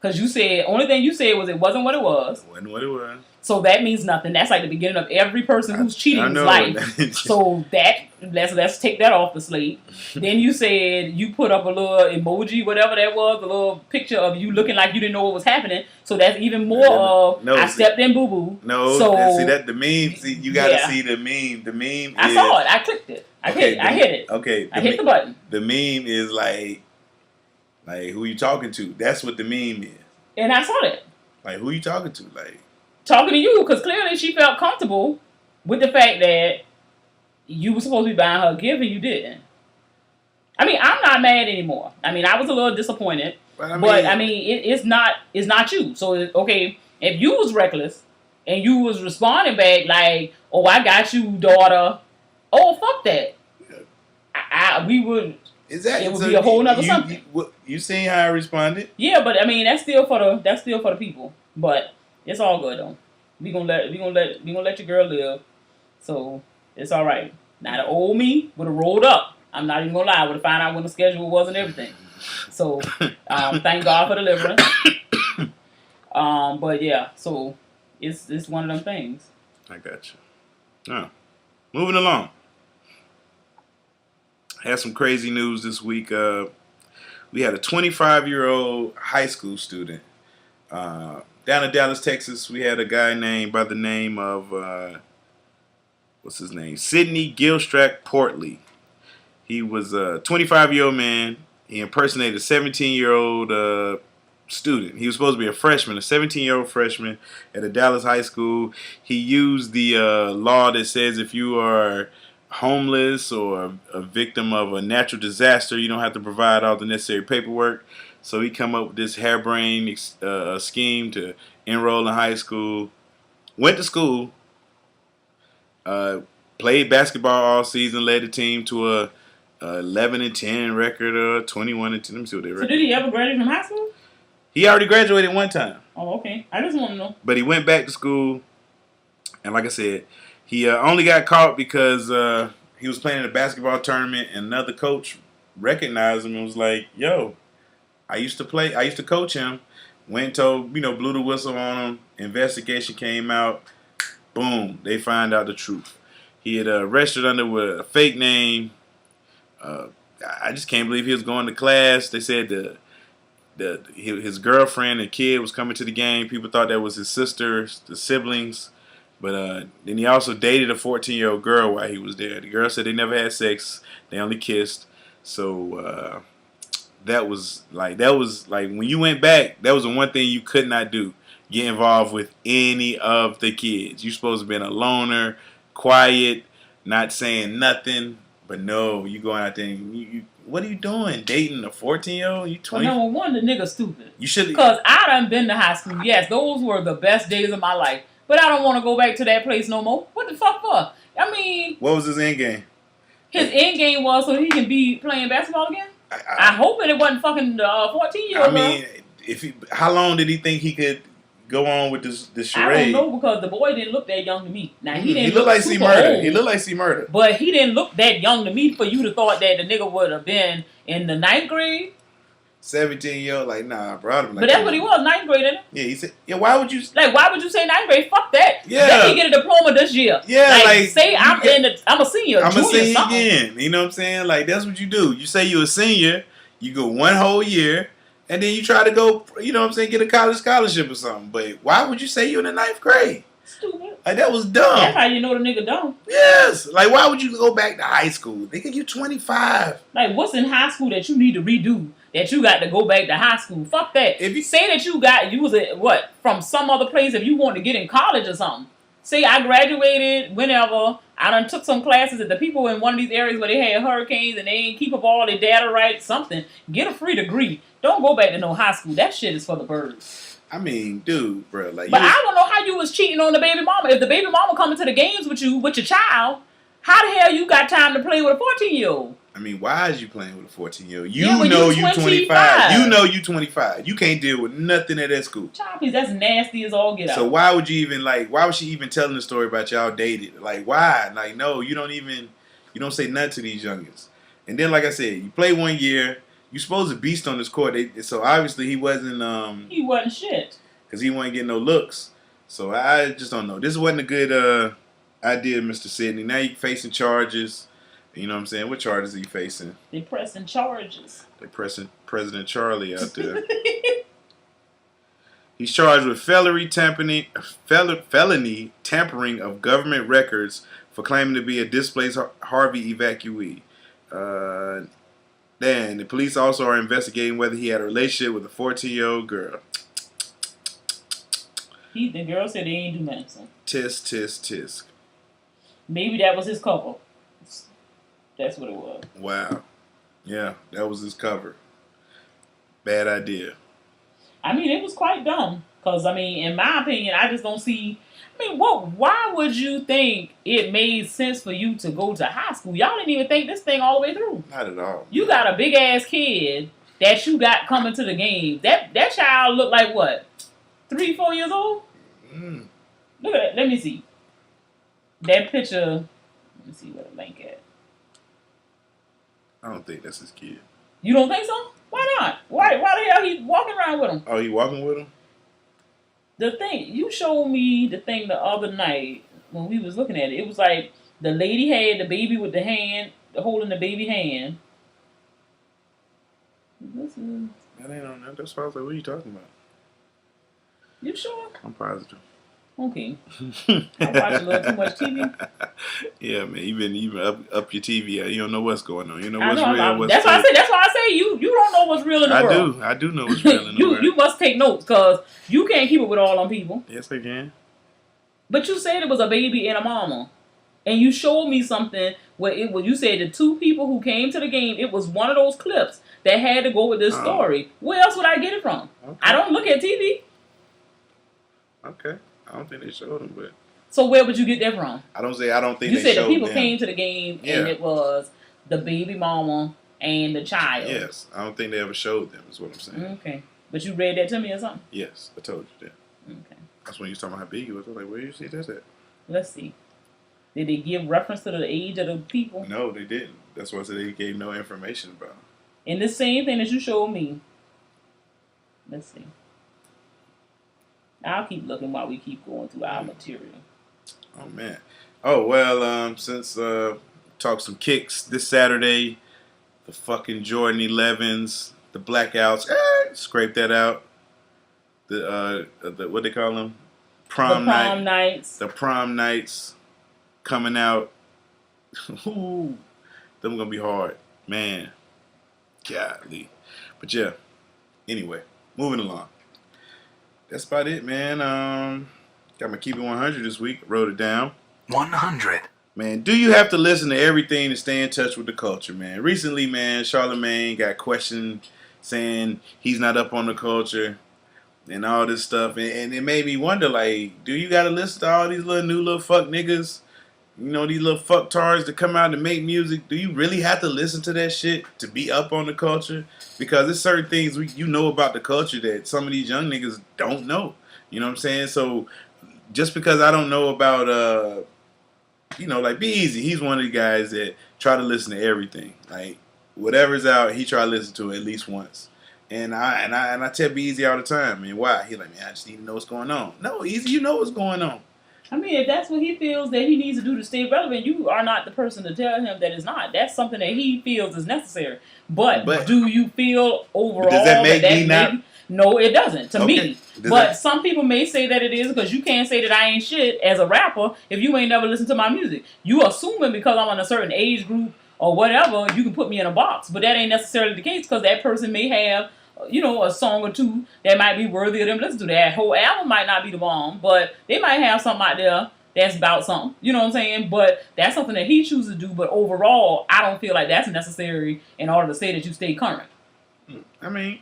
C: Because you said, only thing you said was it wasn't what it was.
B: It wasn't what it was.
C: So that means nothing. That's like the beginning of every person who's cheating's life. So let's take that off the slate. Then you said you put up a little emoji, whatever that was, a little picture of you looking like you didn't know what was happening. So that's even more of I stepped in boo boo.
B: No, so see that the meme. See, you got to see the meme. The meme.
C: I saw it. I clicked it. I hit it.
B: Okay.
C: I hit the button.
B: The meme is like who you talking to? That's what the meme is.
C: And I saw that.
B: Like who you talking to? Like.
C: Talking to you, because clearly she felt comfortable with the fact that you were supposed to be buying her a gift and you didn't. I mean, I'm not mad anymore. I mean, I was a little disappointed, but I mean, it's not you. So okay, if you was reckless and you was responding back like, "Oh, I got you, daughter," oh fuck that. We would.
B: Exactly.
C: It would be a whole nother something.
B: You seen how I responded?
C: Yeah, but I mean that's still for the people. But it's all good though. We gonna let your girl live. So it's all right. Now the old me would have rolled up. I'm not even gonna lie. I would have found out when the schedule was and everything. So thank God for deliverance. But yeah, so it's one of them things.
B: I got you. Oh. Moving along. Had some crazy news this week. We had a 25-year-old high school student down in Dallas, Texas. We had a guy named by the name of what's his name? Sidney Gilstrap-Portley. He was a 25-year-old man. He impersonated a 17-year-old student. He was supposed to be a freshman, a 17-year-old freshman at a Dallas high school. He used the law that says if you are homeless or a victim of a natural disaster, you don't have to provide all the necessary paperwork. So he come up with this harebrained scheme to enroll in high school. Went to school, played basketball all season, led the team to a 11-10 record, or 21-10. Let me see what they record.
C: So did he ever graduate from high school?
B: He already graduated one time.
C: Oh, okay. I just want to know.
B: But he went back to school, and like I said, he only got caught because he was playing in a basketball tournament, and another coach recognized him and was like, "Yo, I used to coach him." Went and told, blew the whistle on him. Investigation came out. Boom, they find out the truth. He had registered under a fake name. I just can't believe he was going to class. They said his girlfriend and kid was coming to the game. People thought that was his sister, the siblings. But then he also dated a 14-year-old girl while he was there. The girl said they never had sex. They only kissed. So that was like when you went back, that was the one thing you could not do. Get involved with any of the kids. You're supposed to be a loner, quiet, not saying nothing. But no, you going out there and you what are you doing? Dating a 14-year-old? You 20?
C: Well, number one, the nigga stupid.
B: You should.
C: Because I done been to high school. Yes, those were the best days of my life. But I don't want to go back to that place no more. What the fuck for? I mean...
B: What was his end game?
C: His end game was so he can be playing basketball again? I hope it wasn't fucking 14-year-old.
B: I mean, how long did he think he could go on with this charade?
C: I don't know, because the boy didn't look that young to me. Now, he didn't
B: look like
C: super
B: C-Murder.
C: old,
B: He looked like C-Murder.
C: But he didn't look that young to me for you to thought that the nigga would have been in the 9th grade.
B: 17-year-old, like, nah, bro. Like,
C: but that's what he was, 9th grade, isn't it?
B: Yeah, he said, yeah, why would you...
C: Like, why would you say 9th grade? Fuck that.
B: Yeah.
C: Let me get a diploma this year.
B: Yeah, like
C: say I'm a senior,
B: I'm a senior
C: something.
B: again. You know what I'm saying? Like, that's what you do. You say you're a senior, you go one whole year, and then you try to go, you know what I'm saying, get a college scholarship or something. But why would you say you're in the 9th grade?
C: Stupid.
B: Like, that was dumb.
C: That's how you know the nigga dumb.
B: Yes. Like, why would you go back to high school? Nigga, you 25.
C: Like, what's in high school that you need to redo? That you got to go back to high school? Fuck that. If you say that you was from some other place, if you want to get in college or something. Say I graduated whenever. I done took some classes at the people in one of these areas where they had hurricanes and they ain't keep up all their data right. Something. Get a free degree. Don't go back to no high school. That shit is for the birds.
B: I mean, dude, bro. Like,
C: but I don't know how you was cheating on the baby mama. If the baby mama coming to the games with you, with your child, how the hell you got time to play with a 14-year-old?
B: I mean, why is you playing with a 14-year-old?
C: You know you
B: 25. You know you 25. You can't deal with nothing at that school.
C: Child, please, that's nasty as all get out.
B: So why would you even why was she even telling the story about y'all dated? Like, why? Like, no, you don't say nothing to these youngins. And then, like I said, you play 1 year. You supposed to beast on this court. So obviously he wasn't.
C: He wasn't shit.
B: Because he wasn't getting no looks. So I just don't know. This wasn't a good idea, Mr. Sidney. Now you're facing charges. You know what I'm saying? What charges are you facing?
C: They pressing charges.
B: They pressing President Charlie out there. He's charged with felony tampering of government records for claiming to be a displaced Harvey evacuee. Then the police also are investigating whether he had a relationship with a 14-year-old girl.
C: The girl said they ain't do nothing.
B: Tisk, tisk, tisk.
C: Maybe that was his cover. That's what it was.
B: Wow. Yeah, that was his cover. Bad idea.
C: I mean, it was quite dumb. Because, I mean, in my opinion, I just don't see... mean, why would you think it made sense for you to go to high school? Y'all didn't even think this thing all the way through.
B: Not at all.
C: You got a big ass kid that you got coming to the game. That child looked like what? 3, 4 years old?
B: Mm.
C: Look at that. Let me see. That picture. Let me see where the link at.
B: I don't think that's his kid.
C: You don't think so? Why not? Why the hell he walking around with him?
B: Oh, he walking with him?
C: The thing, you showed me the thing the other night when we was looking at it. It was like the lady had the baby with the hand, holding the baby hand. This is...
B: That ain't on that. That's why I was like, what are you talking about?
C: You sure?
B: I'm positive.
C: Okay. I watch a little too much TV.
B: Yeah, man. Even up your TV. You don't know what's going on. You know
C: I
B: what's
C: know,
B: real. What's
C: that's why I say you don't know what's real in the world.
B: I do know what's real in the world.
C: You must take notes because you can't keep it with all them people.
B: Yes, I can.
C: But you said it was a baby and a mama. And you showed me something where you said the 2 people who came to the game, it was one of those clips that had to go with this story. Where else would I get it from? Okay. I don't look at TV.
B: Okay. I don't think they showed them, but...
C: So where would you get that from?
B: I don't think they showed them.
C: You said the people came to the game and it was the baby mama and the child.
B: Yes. I don't think they ever showed them, is what I'm saying.
C: Okay. But you read that to me or something?
B: Yes. I told you that.
C: Okay.
B: That's when you was talking about how big it was. I was like, where you see this at?
C: Let's see. Did they give reference to the age of the people?
B: No, they didn't. That's why I said they gave no information about them.
C: And the same thing that you showed me. Let's see. I'll keep looking while we keep going through our material.
B: Oh, man. Oh, well, since talk some kicks this Saturday, the fucking Jordan 11s, the blackouts, scrape that out. The what they call them? Prom
C: nights.
B: The prom nights coming out. Ooh, them gonna be hard. Man. Golly. But yeah. Anyway, moving along. That's about it, man. Got my Keep It 100 this week. Wrote it down.
A: 100.
B: Man, do you have to listen to everything to stay in touch with the culture, man? Recently, man, Charlamagne got questioned saying he's not up on the culture and all this stuff. And it made me wonder, like, do you got to listen to all these little fuck niggas? You know, these little fucktards that come out and make music. Do you really have to listen to that shit to be up on the culture? Because there's certain things you know about the culture that some of these young niggas don't know. You know what I'm saying? So just because I don't know about, like Be Easy, he's one of the guys that try to listen to everything. Like whatever's out, he try to listen to it at least once. And I tell Be Easy all the time, man. Why? He like, man, I just need to know what's going on. No, Easy, you know what's going on.
C: I mean, if that's what he feels that he needs to do to stay relevant, you are not the person to tell him that it's not. That's something that he feels is necessary. But do you feel overall
B: does that make me not?
C: No, it doesn't. To me.
B: But
C: some people may say that it is because you can't say that I ain't shit as a rapper if you ain't never listened to my music. You assuming because I'm in a certain age group or whatever, you can put me in a box. But that ain't necessarily the case because that person may have a song or 2 that might be worthy of them listening to. That whole album might not be the bomb, but they might have something out there that's about something. You know what I'm saying? But that's something that he chooses to do. But overall, I don't feel like that's necessary in order to say that you stay current.
B: I mean...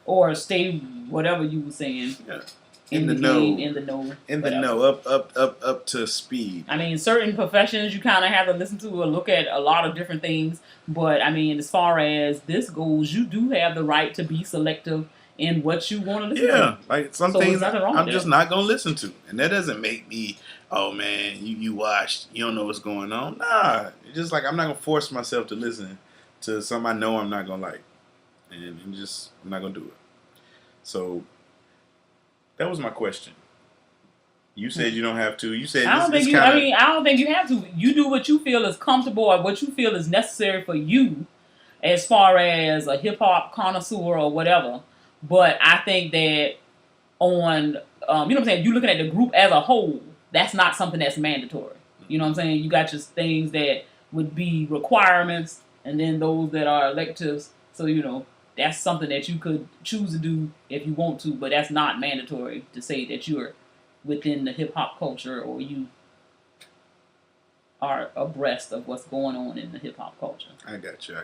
C: Or stay whatever you were saying.
B: Yeah.
C: In the know.
B: Up to speed.
C: I mean, certain professions you kind of have to listen to or look at a lot of different things. But, I mean, as far as this goes, you do have the right to be selective in what you want to listen to.
B: Yeah, like some things I'm just not going to listen to. And that doesn't make me, oh, man, you watched, you don't know what's going on. Nah, it's just like I'm not going to force myself to listen to something I know I'm not going to like. And I'm not going to do it. So... That was my question. You said you don't have to. You said
C: I don't think you have to. You do what you feel is comfortable or what you feel is necessary for you, as far as a hip hop connoisseur or whatever. But I think that on what I'm saying, you looking at the group as a whole, that's not something that's mandatory. You know what I'm saying? You got your things that would be requirements, and then those that are electives. So that's something that you could choose to do if you want to, but that's not mandatory to say that you're within the hip-hop culture or you are abreast of what's going on in the hip-hop culture.
B: I got you.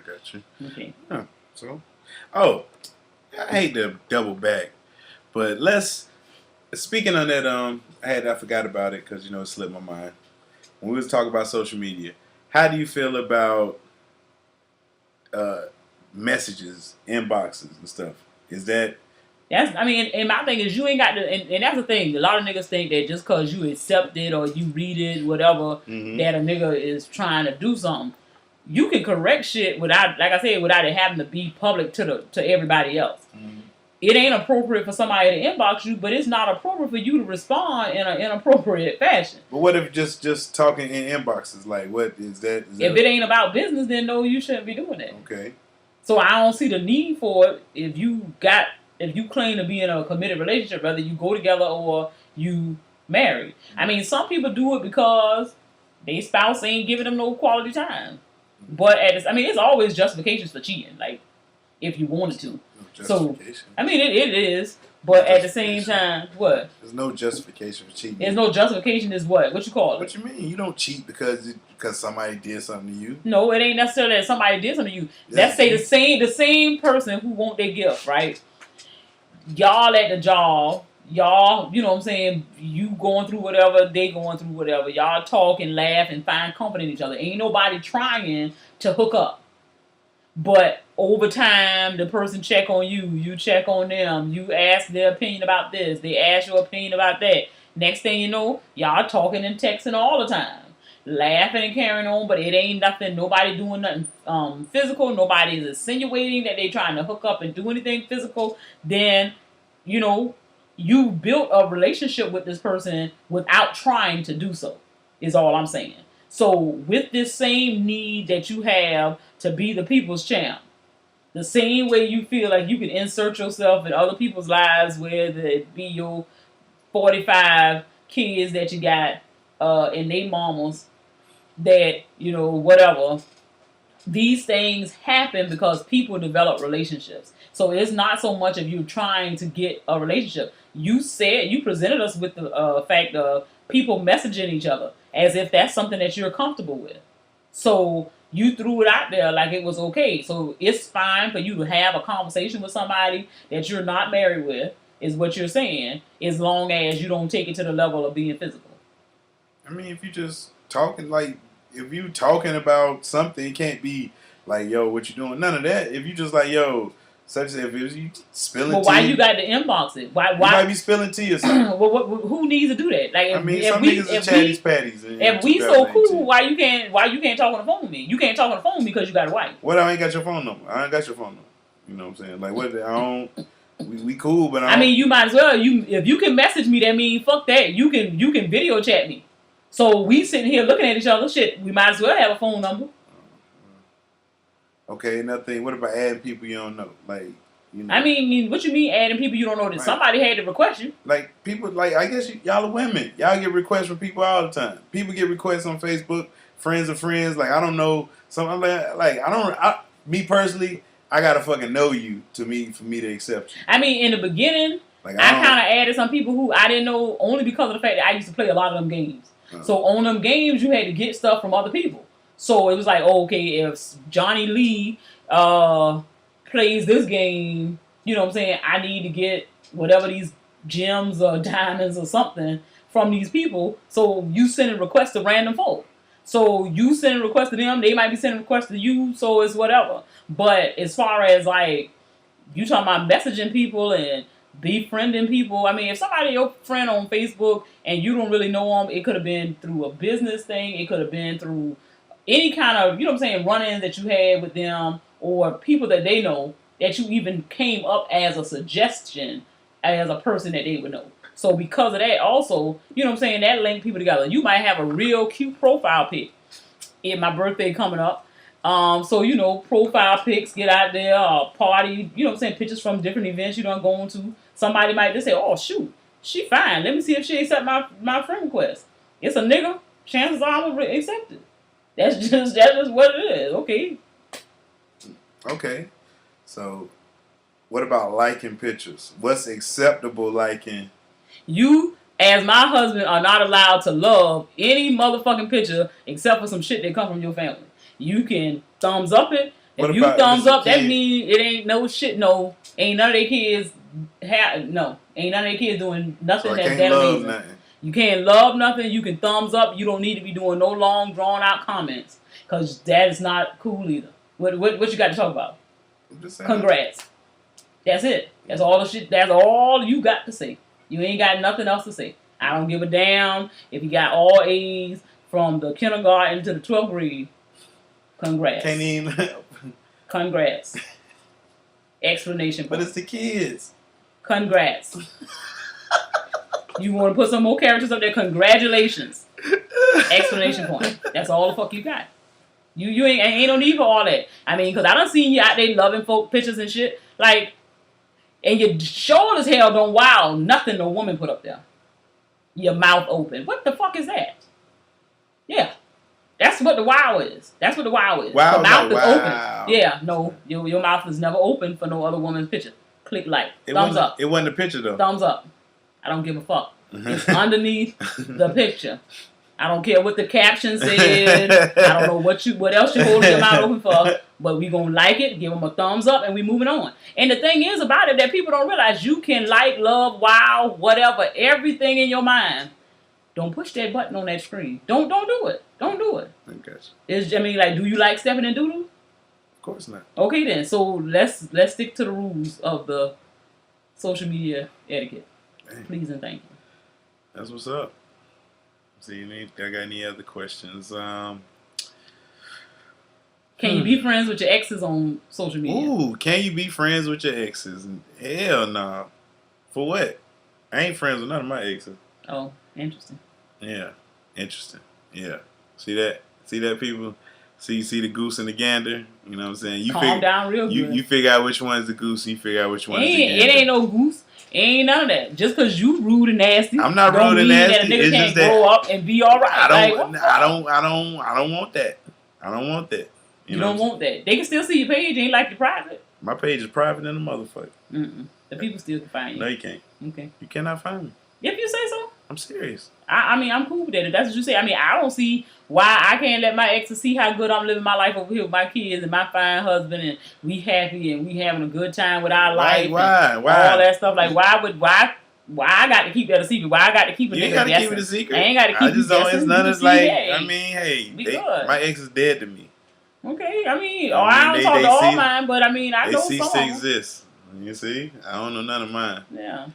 C: Okay.
B: Huh. So, I hate to double back, but let's speaking on that, I forgot about it because it slipped my mind. When we was talking about social media, how do you feel about messages, inboxes, and stuff? Is that
C: and my thing is you ain't got to, and that's the thing. A lot of niggas think that just cause you accept it or you read it, whatever, that a nigga is trying to do something. You can correct shit without, like I said, without it having to be public to everybody else. Mm-hmm. It ain't appropriate for somebody to inbox you, but it's not appropriate for you to respond in an inappropriate fashion.
B: But what if just talking in inboxes? Like, what is that?
C: If it ain't about business, then no, you shouldn't be doing that.
B: Okay.
C: So I don't see the need for it if you claim to be in a committed relationship, whether you go together or you married. Mm-hmm. I mean, some people do it because their spouse ain't giving them no quality time. But it's always justifications for cheating. Like, if you wanted to. So, it is. But at the same time, what?
B: There's no justification for cheating.
C: There's no justification is what? What you call it?
B: What you mean? You don't cheat because somebody did something to you.
C: No, it ain't necessarily that somebody did something to you. Let's say the same person who want their gift, right? Y'all at the job, y'all, you know what I'm saying, you going through whatever, they going through whatever. Y'all talk and laugh and find comfort in each other. Ain't nobody trying to hook up. But over time, the person check on you, you check on them, you ask their opinion about this, they ask your opinion about that. Next thing you know, y'all talking and texting all the time. Laughing and carrying on, but it ain't nothing, nobody doing nothing physical, nobody is insinuating that they trying to hook up and do anything physical. Then, you built a relationship with this person without trying to do so, is all I'm saying. So with this same need that you have to be the people's champ, the same way you feel like you can insert yourself in other people's lives, whether it be your 45 kids that you got and they mamas, that, whatever. These things happen because people develop relationships. So it's not so much of you trying to get a relationship. You presented us with the fact of people messaging each other as if that's something that you're comfortable with. So you threw it out there like it was okay. So it's fine for you to have a conversation with somebody that you're not married with, is what you're saying, as long as you don't take it to the level of being physical.
B: I mean, if you just talking, like, if you talking about something, it can't be like, yo, what you doing? None of that. If you just like, yo, such as if it was you spilling tea.
C: But why you got to inbox it? Why?
B: You might be spilling tea or something.
C: Well, who needs to do that? Like,
B: some niggas are chatties patties.
C: If we so cool, why you can't talk on the phone with me? You can't talk on the phone with me because you got a wife.
B: What? I ain't got your phone number. I ain't got your phone number. You know what I'm saying? Like, what? I don't. We cool, but
C: I mean, you might as well. If you can message me, that means fuck that. You can video chat me. So we sitting here looking at each other. Shit, we might as well have a phone number.
B: Okay, nothing. What about adding people you don't know? Like,
C: I mean, what you mean adding people you don't know? That somebody had to request you.
B: Like, people, like, I guess y'all are women. Y'all get requests from people all the time. People get requests on Facebook, friends of friends. Like, I don't know. Me personally, I gotta fucking know you for me to accept you.
C: I mean, in the beginning, like, I kind of added some people who I didn't know only because of the fact that I used to play a lot of them games. So on them games, you had to get stuff from other people. So it was like, okay, if Johnny Lee plays this game, you know what I'm saying, I need to get whatever these gems or diamonds or something from these people. So you sending requests to random folk. So you sending requests to them, they might be sending requests to you, so it's whatever. But as far as like, you talking about messaging people and befriending people, I mean, if somebody your friend on Facebook and you don't really know them, it could have been through a business thing, it could have been through any kind of, you know what I'm saying, run-ins that you had with them, or people that they know that you even came up as a suggestion as a person that they would know. So because of that also, you know what I'm saying, that linked people together. You might have a real cute profile pic. In my birthday coming up. So, profile pics, get out there, party, you know what I'm saying, pictures from different events you done going to. Somebody might just say, oh, shoot, she fine. Let me see if she accept my friend request. It's a nigga. Chances are I'm going to accept it. That's just what it is. Okay.
B: Okay. So, what about liking pictures? What's acceptable liking?
C: You, as my husband, are not allowed to love any motherfucking picture except for some shit that come from your family. You can thumbs up it, If you thumbs up, that means it ain't no shit. No, ain't none of their kids ain't none of their kids doing nothing that's that amazing. Nothing. You can't love nothing. You can thumbs up. You don't need to be doing no long, drawn out comments because that is not cool either. What you got to talk about? Congrats. That's it. That's all the shit. That's all you got to say. You ain't got nothing else to say. I don't give a damn if you got all A's from the kindergarten to the 12th grade. Congrats.
B: Can't even.
C: Congrats. Explanation.
B: But it's the kids.
C: Congrats. You want to put some more characters up there? Congratulations. Exclamation point. That's all the fuck you got. You ain't no need for all that. I mean, because I done seen you out there loving folk pictures and shit. Like, and you sure as hell don't wow nothing no woman put up there. Your mouth open. What the fuck is that? Yeah. That's what the wow is. That's what the wow is.
B: Wow,
C: the mouth
B: is
C: open. Yeah, no. Your mouth is never open for no other woman's picture. Click like. Thumbs up.
B: It wasn't a picture though.
C: Thumbs up. I don't give a fuck. It's underneath the picture. I don't care what the caption said. I don't know what else you holding your mouth open for. But we gonna like it, give them a thumbs up, and we moving on. And the thing is about it that people don't realize you can like, love, wow, whatever, everything in your mind. Don't push that button on that screen. Don't do it. Don't do it.
B: Okay.
C: Do you like stepping in doo-doo?
B: Of course not.
C: Okay then. So let's stick to the rules of the social media etiquette. Dang. Please and thank you.
B: That's what's up. See, I got any other questions?
C: Can you be friends with your exes on social media?
B: Ooh, can you be friends with your exes? Hell no. For what? I ain't friends with none of my exes.
C: Oh, interesting.
B: Yeah, interesting. Yeah. See that, people? See the goose and the gander? You know what I'm saying?
C: Calm down real good.
B: You figure out which one's the goose, you figure out which one's the gander.
C: It ain't no goose. Ain't none of that. Just because you rude and nasty,
B: I'm not rude and nasty.
C: That a nigga can't grow up and be all right.
B: I don't want that. I don't want that.
C: You don't want that. They can still see your page. Ain't like your private.
B: My page is private than a motherfucker.
C: The people still can find you.
B: No, you can't.
C: Okay.
B: You cannot find me.
C: If you say so.
B: I'm serious.
C: I mean, I'm cool with that. If that's what you say. I mean, I don't see why I can't let my exes see how good I'm living my life over here with my kids and my fine husband, and we happy and we having a good time with our life.
B: Why?
C: All that stuff. Like, why I got to keep that a secret? Why I got to keep it?
B: You ain't got to keep it a secret.
C: I ain't got to keep it. I just don't.
B: It's none of like. I mean, hey, my ex is dead to me.
C: Okay, I mean, I don't talk to all mine, but I mean, I know some.
B: They cease to exist. You see, I don't know none of mine.
C: Yeah.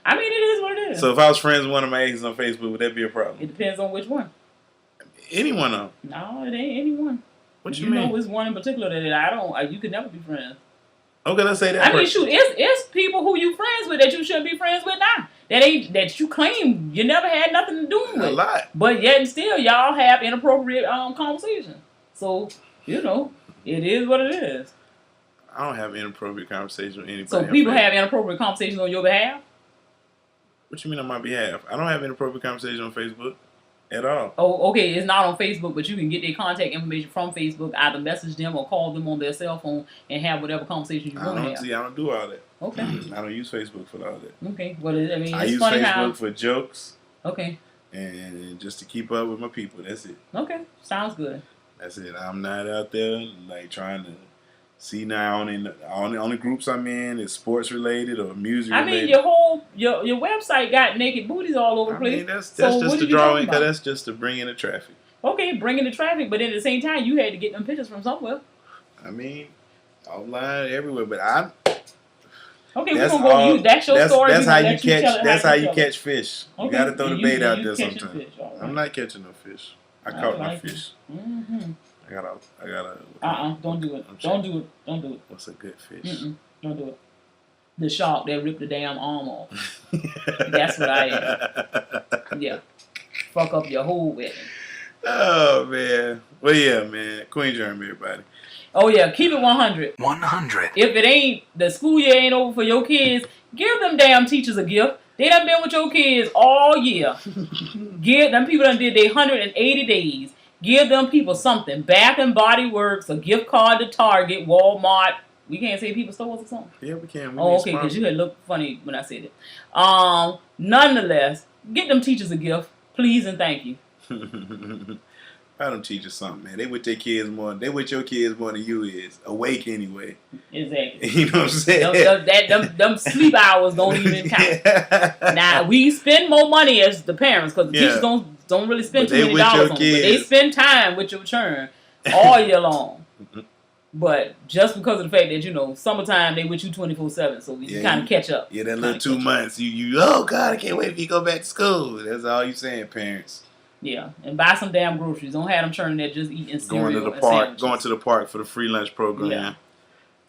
C: I mean, it is what it is.
B: So if I was friends with one of my exes on Facebook, would that be a problem?
C: It depends on which one.
B: Any one of them.
C: No, it ain't any one.
B: What you mean?
C: You know it's one in particular that you could never be friends.
B: Okay, let's say that.
C: I mean, shoot, it's people who you friends with that you shouldn't be friends with now. That you claim you never had nothing to do with.
B: A lot.
C: But yet and still, y'all have inappropriate conversation. So, it is what it is.
B: I don't have inappropriate conversation with anybody.
C: So people have inappropriate conversations on your behalf?
B: What you mean on my behalf? I don't have inappropriate conversation on Facebook at all.
C: Oh, okay. It's not on Facebook, but you can get their contact information from Facebook, either message them or call them on their cell phone and have whatever conversation you want to have.
B: See, I don't do all that.
C: Okay.
B: I don't use Facebook for all that.
C: Okay. Well, I mean,
B: I
C: it's
B: use
C: funny
B: Facebook for jokes.
C: Okay.
B: And just to keep up with my people. That's it.
C: Okay. Sounds good.
B: That's it. I'm not out there like trying to see now only groups I'm in is sports related or music related.
C: I mean, your website got naked booties all over the place.
B: I mean, that's just to draw in, because that's just to bring in the traffic.
C: Okay, bringing the traffic, but at the same time, you had to get them pictures from somewhere.
B: I mean, online everywhere, but
C: okay, we're gonna go use that's your story.
B: That's how you catch. That's how you catch fish.
C: Okay.
B: You gotta throw the bait out there sometimes.
C: Right.
B: I'm not catching no fish. I caught my fish.
C: Mm-hmm.
B: I gotta.
C: Don't do it. Don't do it.
B: What's a good fish?
C: Don't do it. The shark that ripped the damn arm off. That's what I am. Yeah. Fuck up your whole wedding.
B: Oh, man. Well, yeah, man. Queen Germ, everybody.
C: Oh, yeah. Keep it 100.
A: 100.
C: If it ain't, the school year ain't over for your kids, give them damn teachers a gift. They done been with your kids all year. Give them people done did their 180 days. Give them people something. Bath and Body Works, a gift card to Target, Walmart. We can't say people stores or something?
B: Yeah, we can.
C: Okay, because you had looked funny when I said it. Nonetheless, get them teachers a gift. Please and thank you.
B: How them teachers something, man? They with their kids more. They with your kids more than you is. Awake anyway.
C: Exactly.
B: You know what I'm saying?
C: Them sleep hours don't even count.
B: Yeah.
C: Now we spend more money as the parents because the teachers don't really spend too many dollars on it. But they spend time with your children all year long. But just because of the fact that summertime they with you 24/7, so you kind of catch up.
B: Yeah, that little 2 months, you oh God, I can't wait for you to go back to school. That's all you saying, parents.
C: Yeah, and buy some damn groceries. Don't have them churning there just eating cereal.
B: Going to the park for the free lunch program.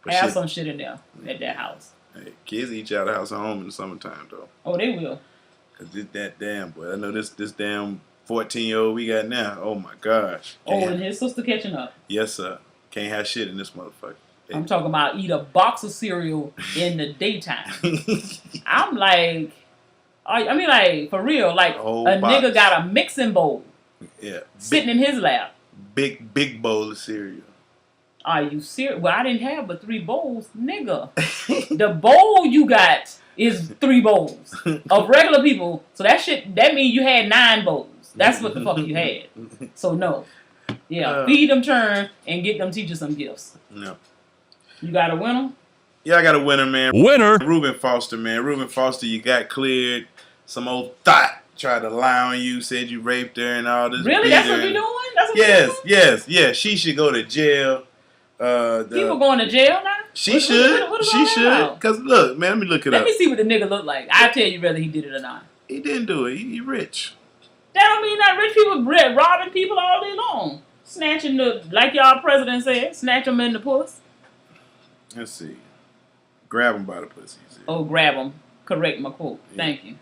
C: Yeah, have some shit in there at that house.
B: Hey, kids eat you out of house at home in the summertime though.
C: Oh, they will.
B: Cause that damn boy. I know this damn 14-year-old we got now. Oh my gosh.
C: And his sister catching up.
B: Yes, sir. Can't have shit in this motherfucker.
C: I'm talking about eat a box of cereal in the daytime. I'm like, I mean, like, for real, like, nigga got a mixing bowl.
B: Yeah.
C: Sitting in his lap.
B: Big bowl of cereal.
C: Are you serious? Well, I didn't have but 3 bowls, nigga. The bowl you got is 3 bowls of regular people. So that means you had 9 bowls. That's what the fuck you had. So no. Yeah, feed them churn and get them teachers some gifts.
B: No.
C: You got a winner?
B: Yeah, I got a winner, man.
A: Winner.
B: Reuben Foster, man. Reuben Foster, you got cleared. Some old thought tried to lie on you, said you raped her and all this.
C: Really? That's what we doing? That's what
B: Yes. She should go to jail.
C: People going to jail now?
B: She should. Because look, man, let me look it up.
C: Let me see what the nigga look like. I'll tell you whether he did it or not.
B: He didn't do it. He rich.
C: That don't mean that rich people robbing people all day long. Snatching like y'all president said, snatch them in the puss.
B: Let's see. Grab him by the pussy.
C: Oh, grab him. Correct my quote. Yeah. Thank you.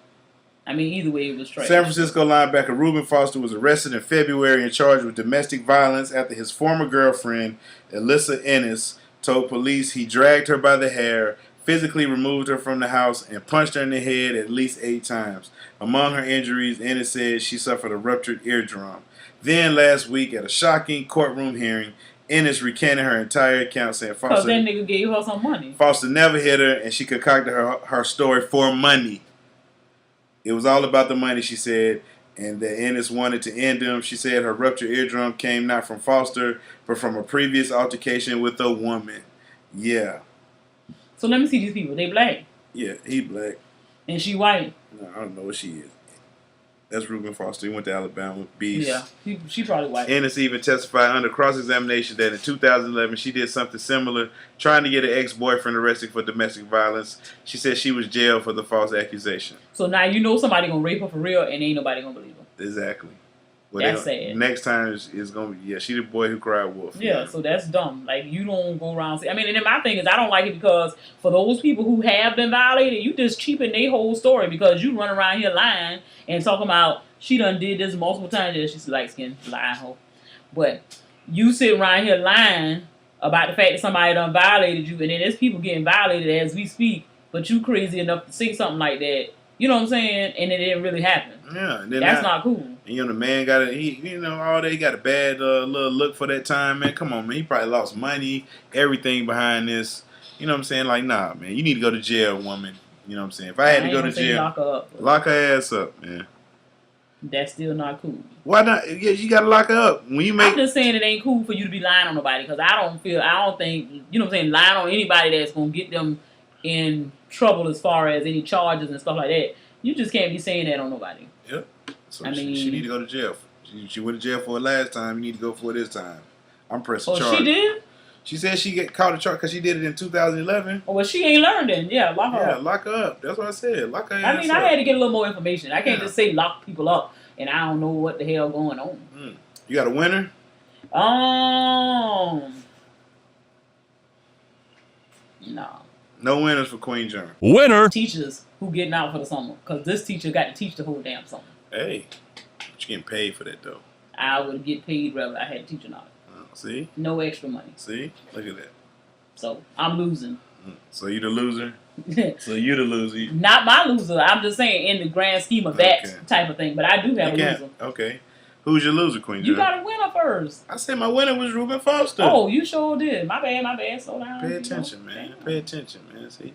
C: I mean, either way, it was trash.
B: San Francisco linebacker Reuben Foster was arrested in February and charged with domestic violence after his former girlfriend, Alyssa Ennis, told police he dragged her by the hair, physically removed her from the house, and punched her in the head at least 8 times. Among her injuries, Ennis said she suffered a ruptured eardrum. Then last week, at a shocking courtroom hearing, Ennis recanted her entire account, saying Foster,
C: that nigga gave her some money.
B: Foster never hit her, and she concocted her story for money. It was all about the money, she said, and that Ennis wanted to end them. She said her ruptured eardrum came not from Foster, but from a previous altercation with a woman. Yeah.
C: So let me see these people. They black?
B: Yeah, he black.
C: And she white?
B: No, I don't know what she is. That's Reuben Foster. He went to Alabama. Beast.
C: Yeah, she probably white.
B: Ennis even testified under cross-examination that in 2011 she did something similar, trying to get an ex-boyfriend arrested for domestic violence. She said she was jailed for the false accusation.
C: So now somebody gonna rape her for real, and ain't nobody gonna believe her.
B: Exactly.
C: Well, that's sad.
B: Next time is gonna be she the boy who cried wolf.
C: Yeah, so that's dumb. Like, you don't go around. And then my thing is, I don't like it because for those people who have been violated, you just cheapen their whole story because you run around here lying and talking about she done did this multiple times. Yeah, she's light skinned, lying hoe. But you sit around here lying about the fact that somebody done violated you, and then there's people getting violated as we speak, but you crazy enough to say something like that. You know what I'm saying? And it didn't really happen.
B: Yeah, and then
C: that's not cool.
B: And the man got all day. He got a bad little look for that time, man. Come on, man. He probably lost money, everything behind this. You know what I'm saying? Like, nah, man. You need to go to jail, woman. You know what I'm saying? If I had to go to jail, lock her ass up, man.
C: That's still not cool.
B: Why not? Yeah, you gotta lock her up. I'm
C: just saying it ain't cool for you to be lying on nobody because I don't think, you know what I'm saying, lying on anybody that's gonna get them in trouble as far as any charges and stuff like that. You just can't be saying that on nobody.
B: Yep. So she need to go to jail. She went to jail for it last time. You need to go for it this time. I'm pressing charge.
C: Oh, she did?
B: She said she get caught a charge because she did it in 2011.
C: Oh, well, she ain't learned then. Yeah, lock her up.
B: Yeah, lock her up. That's what I said. Lock her ass up.
C: I had to get a little more information. I can't just say lock people up and I don't know what the hell going on.
B: You got a winner?
C: No.
B: No winners for Queen Germ.
A: Winner.
C: Teachers who getting out for the summer because this teacher got to teach the whole damn summer.
B: Hey, but you getting paid for that though.
C: I would get paid whether I had to teach or not.
B: See?
C: No extra money.
B: See? Look at that.
C: So I'm losing.
B: So you the loser? So you the loser?
C: Not my loser. I'm just saying in the grand scheme of that type of thing. But I do have a loser.
B: Okay. Who's your loser, Queen?
C: You got a winner first.
B: I said my winner was Reuben Foster.
C: Oh, you sure did. My bad. Slow down.
B: Pay attention, man. Pay attention, man. See?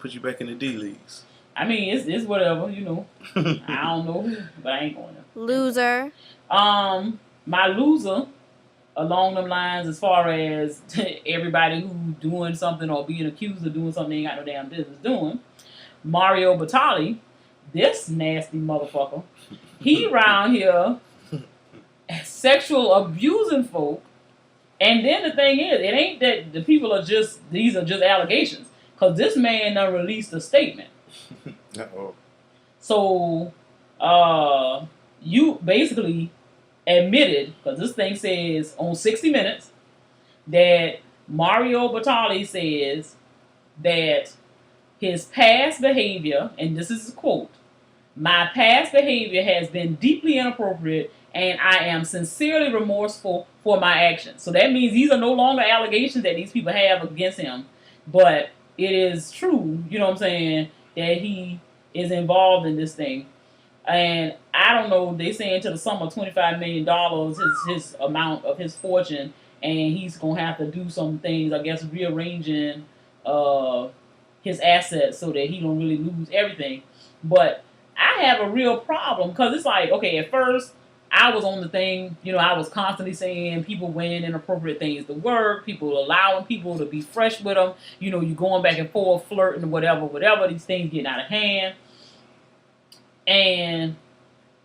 B: Put you back in the D leagues.
C: I mean, it's whatever, I don't know who, but I ain't going there.
D: Loser.
C: my loser along them lines, as far as everybody who doing something or being accused of doing something they ain't got no damn business doing, Mario Batali, this nasty motherfucker, he around here sexual abusing folk. And then the thing is, it ain't that the people are just, these are just allegations. Because this man done released a statement.
B: Uh-oh.
C: So, you basically admitted, because this thing says on 60 Minutes, that Mario Batali says that his past behavior, and this is a quote, "My past behavior has been deeply inappropriate and I am sincerely remorseful for my actions." So that means these are no longer allegations that these people have against him, but it is true, you know what I'm saying, that he is involved in this thing. And I don't know, they saying to the sum of $25 million his amount of his fortune, and he's going to have to do some things, I guess, rearranging his assets so that he don't really lose everything. But I have a real problem, because it's like, okay, at first, I was on the thing, you know, I was constantly saying people wearing inappropriate things to work, people allowing people to be fresh with them, you know, you going back and forth, flirting, whatever, these things getting out of hand. And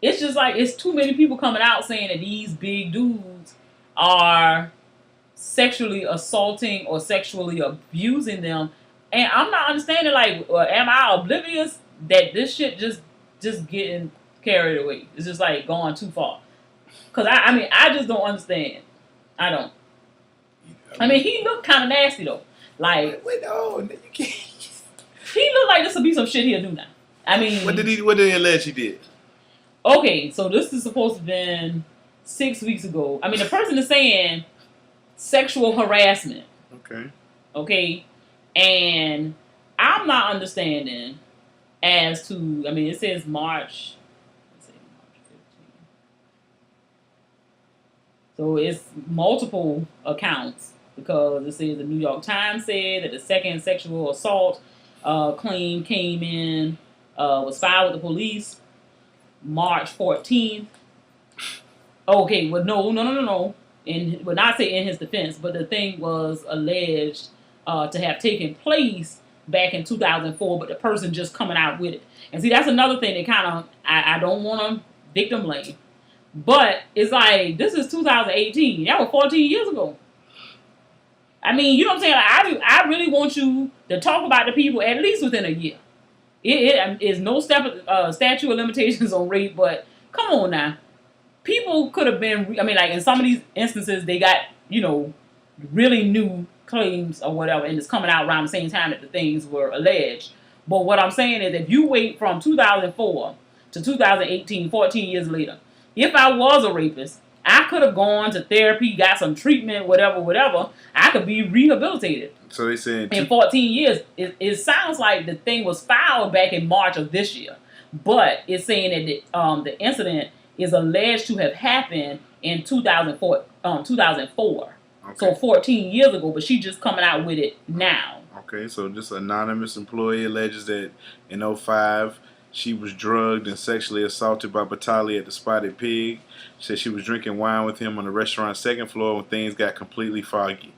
C: it's just like, it's too many people coming out saying that these big dudes are sexually assaulting or sexually abusing them. And I'm not understanding, like, am I oblivious that this shit just getting carried away? It's just like going too far. Because I mean, I just don't understand. I don't. I mean, he looked kind of nasty though. Like,
B: wait, no, you can't.
C: He looked like this would be some shit he'll do now. I mean,
B: what did he allege he did?
C: Okay, so this is supposed to have been 6 weeks ago. I mean, the person is saying sexual harassment. Okay, and I'm not understanding as to, I mean, it says March 15. So it's multiple accounts, because it says the New York Times said that the second sexual assault claim came in, was filed with the police March 14th. Okay, well, no. And would not say in his defense, but the thing was alleged to have taken place back in 2004, but the person just coming out with it. And see, that's another thing that kind of, I don't want to victim blame, but it's like, this is 2018. That was 14 years ago. I mean, you know what I'm saying? Like, I really want you to talk about the people at least within a year. It is no statute of limitations on rape, but come on now. People could have been, I mean, like, in some of these instances, they got, you know, really new claims or whatever, and it's coming out around the same time that the things were alleged. But what I'm saying is, if you wait from 2004 to 2018, 14 years later, if I was a rapist, I could have gone to therapy, got some treatment, whatever. I could be rehabilitated.
B: So they said
C: in 14 years. It sounds like the thing was filed back in March of this year, but it's saying that the incident is alleged to have happened in 2004. 2004. Okay. So 14 years ago, but she just coming out with it now.
B: Okay, so this anonymous employee alleges that in 2005, she was drugged and sexually assaulted by Batali at the Spotted Pig. She said she was drinking wine with him on the restaurant's second floor when things got completely foggy.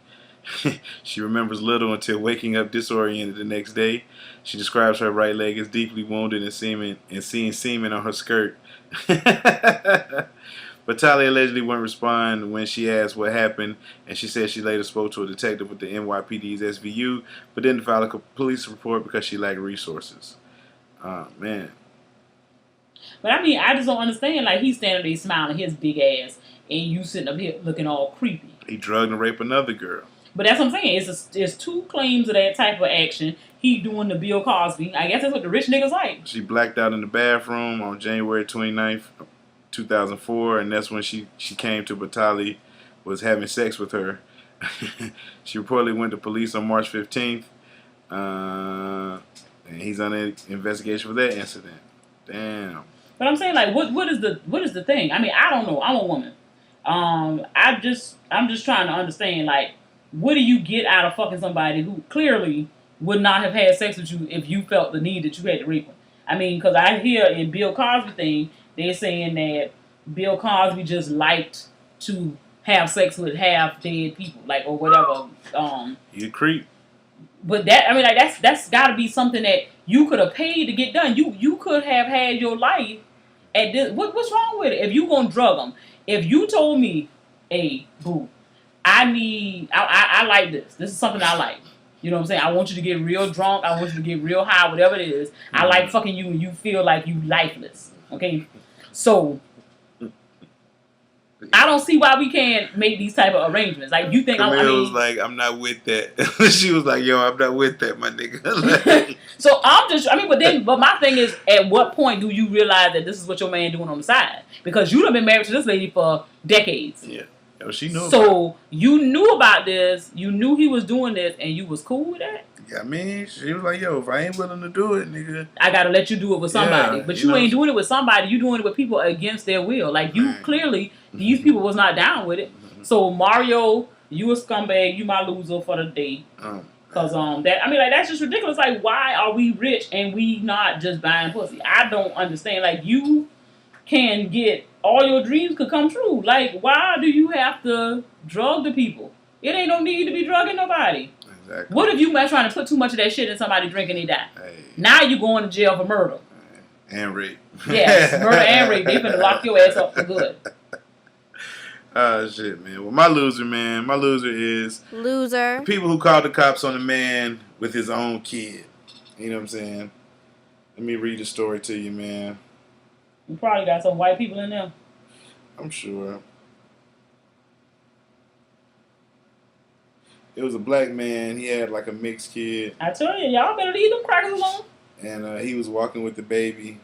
B: She remembers little until waking up disoriented the next day. She describes her right leg as deeply wounded and seeing semen on her skirt. Batali allegedly wouldn't respond when she asked what happened, and she said she later spoke to a detective with the NYPD's SVU, but didn't file a police report because she lacked resources. Man.
C: But I mean, I just don't understand. Like, he's standing there smiling his big ass, and you sitting up here looking all creepy.
B: He drugged and raped another girl.
C: But that's what I'm saying. It's two claims of that type of action. He doing the Bill Cosby. I guess that's what the rich niggas like.
B: She blacked out in the bathroom on January 29th, 2004, and that's when she came to Batali, was having sex with her. She reportedly went to police on March 15th, and he's on an investigation for that incident. Damn.
C: But I'm saying, like, what is the thing? I mean, I don't know. I'm a woman. I'm just trying to understand, like, what do you get out of fucking somebody who clearly would not have had sex with you if you felt the need that you had to rape them? I mean, because I hear in Bill Cosby thing, they're saying that Bill Cosby just liked to have sex with half dead people, like or whatever.
B: You creep.
C: But that, I mean, like that's got to be something that you could have paid to get done. You could have had your life at this. What's wrong with it? If you gonna drug them, if you told me, hey, boo, I like this. This is something I like. You know what I'm saying? I want you to get real drunk. I want you to get real high, whatever it is. I like fucking you and you feel like you lifeless. Okay? So, I don't see why we can't make these type of arrangements. Like, you think
B: Camille was like, I'm not with that. She was like, yo, I'm not with that, my nigga.
C: So, but my thing is, at what point do you realize that this is what your man doing on the side? Because you done been married to this lady for decades.
B: Yeah. Oh, she knew.
C: So you knew about this, you knew he was doing this, and you was cool with that?
B: Yeah, I mean, she was like, yo, if I ain't willing to do it, nigga,
C: I gotta let you do it with somebody. But you ain't doing it with somebody, you doing it with people against their will. Like, you clearly, these people was not down with it. So, Mario, you a scumbag, you my loser for the day. Cause that's just ridiculous. Like, why are we rich and we not just buying pussy? I don't understand. Like, you can get all your dreams could come true. Like, why do you have to drug the people? It ain't no need to be drugging nobody. Exactly. What if you trying to put too much of that shit in somebody drink and they die? Hey. Now you going to jail for murder.
B: And rape.
C: Yes, murder and rape. They finna lock your ass up for good.
B: Oh, shit, man. Well, my loser is...
A: Loser.
B: People who called the cops on a man with his own kid. You know what I'm saying? Let me read the story to you, man.
C: You probably got some white people in there.
B: I'm sure. It was a black man. He had like a mixed kid.
C: I tell you, y'all better leave them crackers alone.
B: And he was walking with the baby.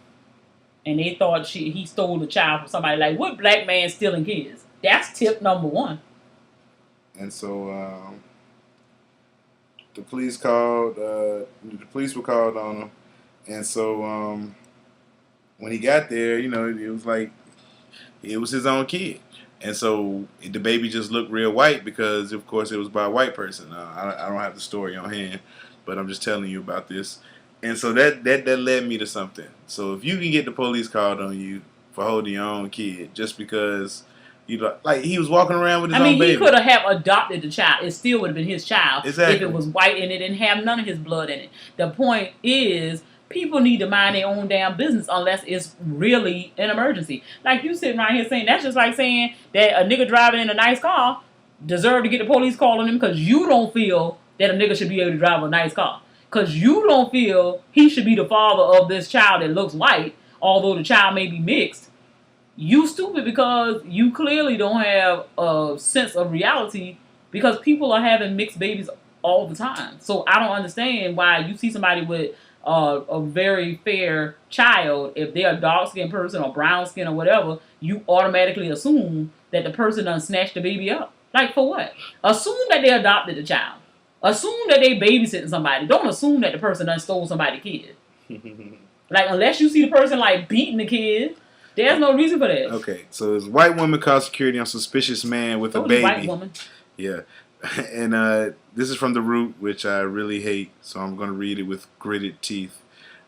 C: And they thought he stole the child from somebody. Like, what black man stealing kids? That's tip number one.
B: And so the police called. The police were called on him. And so when he got there, you know, it was like it was his own kid. And so the baby just looked real white because, of course, it was by a white person. I don't have the story on hand, but I'm just telling you about this. And so that led me to something. So if you can get the police called on you for holding your own kid just because he was walking around with his own baby.
C: He could have adopted the child. It still would have been his child if it was white and it didn't have none of his blood in it. The point is, people need to mind their own damn business unless it's really an emergency. Like, you sitting right here saying, that's just like saying that a nigga driving in a nice car deserve to get the police call on him because you don't feel that a nigga should be able to drive a nice car. Because you don't feel he should be the father of this child that looks white, although the child may be mixed. You stupid because you clearly don't have a sense of reality because people are having mixed babies all the time. So I don't understand why you see somebody with a very fair child, if they're a dark-skinned person or brown-skinned or whatever, you automatically assume that the person done snatched the baby up. Like, for what? Assume that they adopted the child. Assume that they babysitting somebody. Don't assume that the person done stole somebody's kid. Like, unless you see the person, like, beating the kid, there's no reason for that.
B: Okay, so this white woman called security on suspicious man with a baby.
C: White woman.
B: Yeah. And this is from The Root, which I really hate, so I'm going to read it with gritted teeth.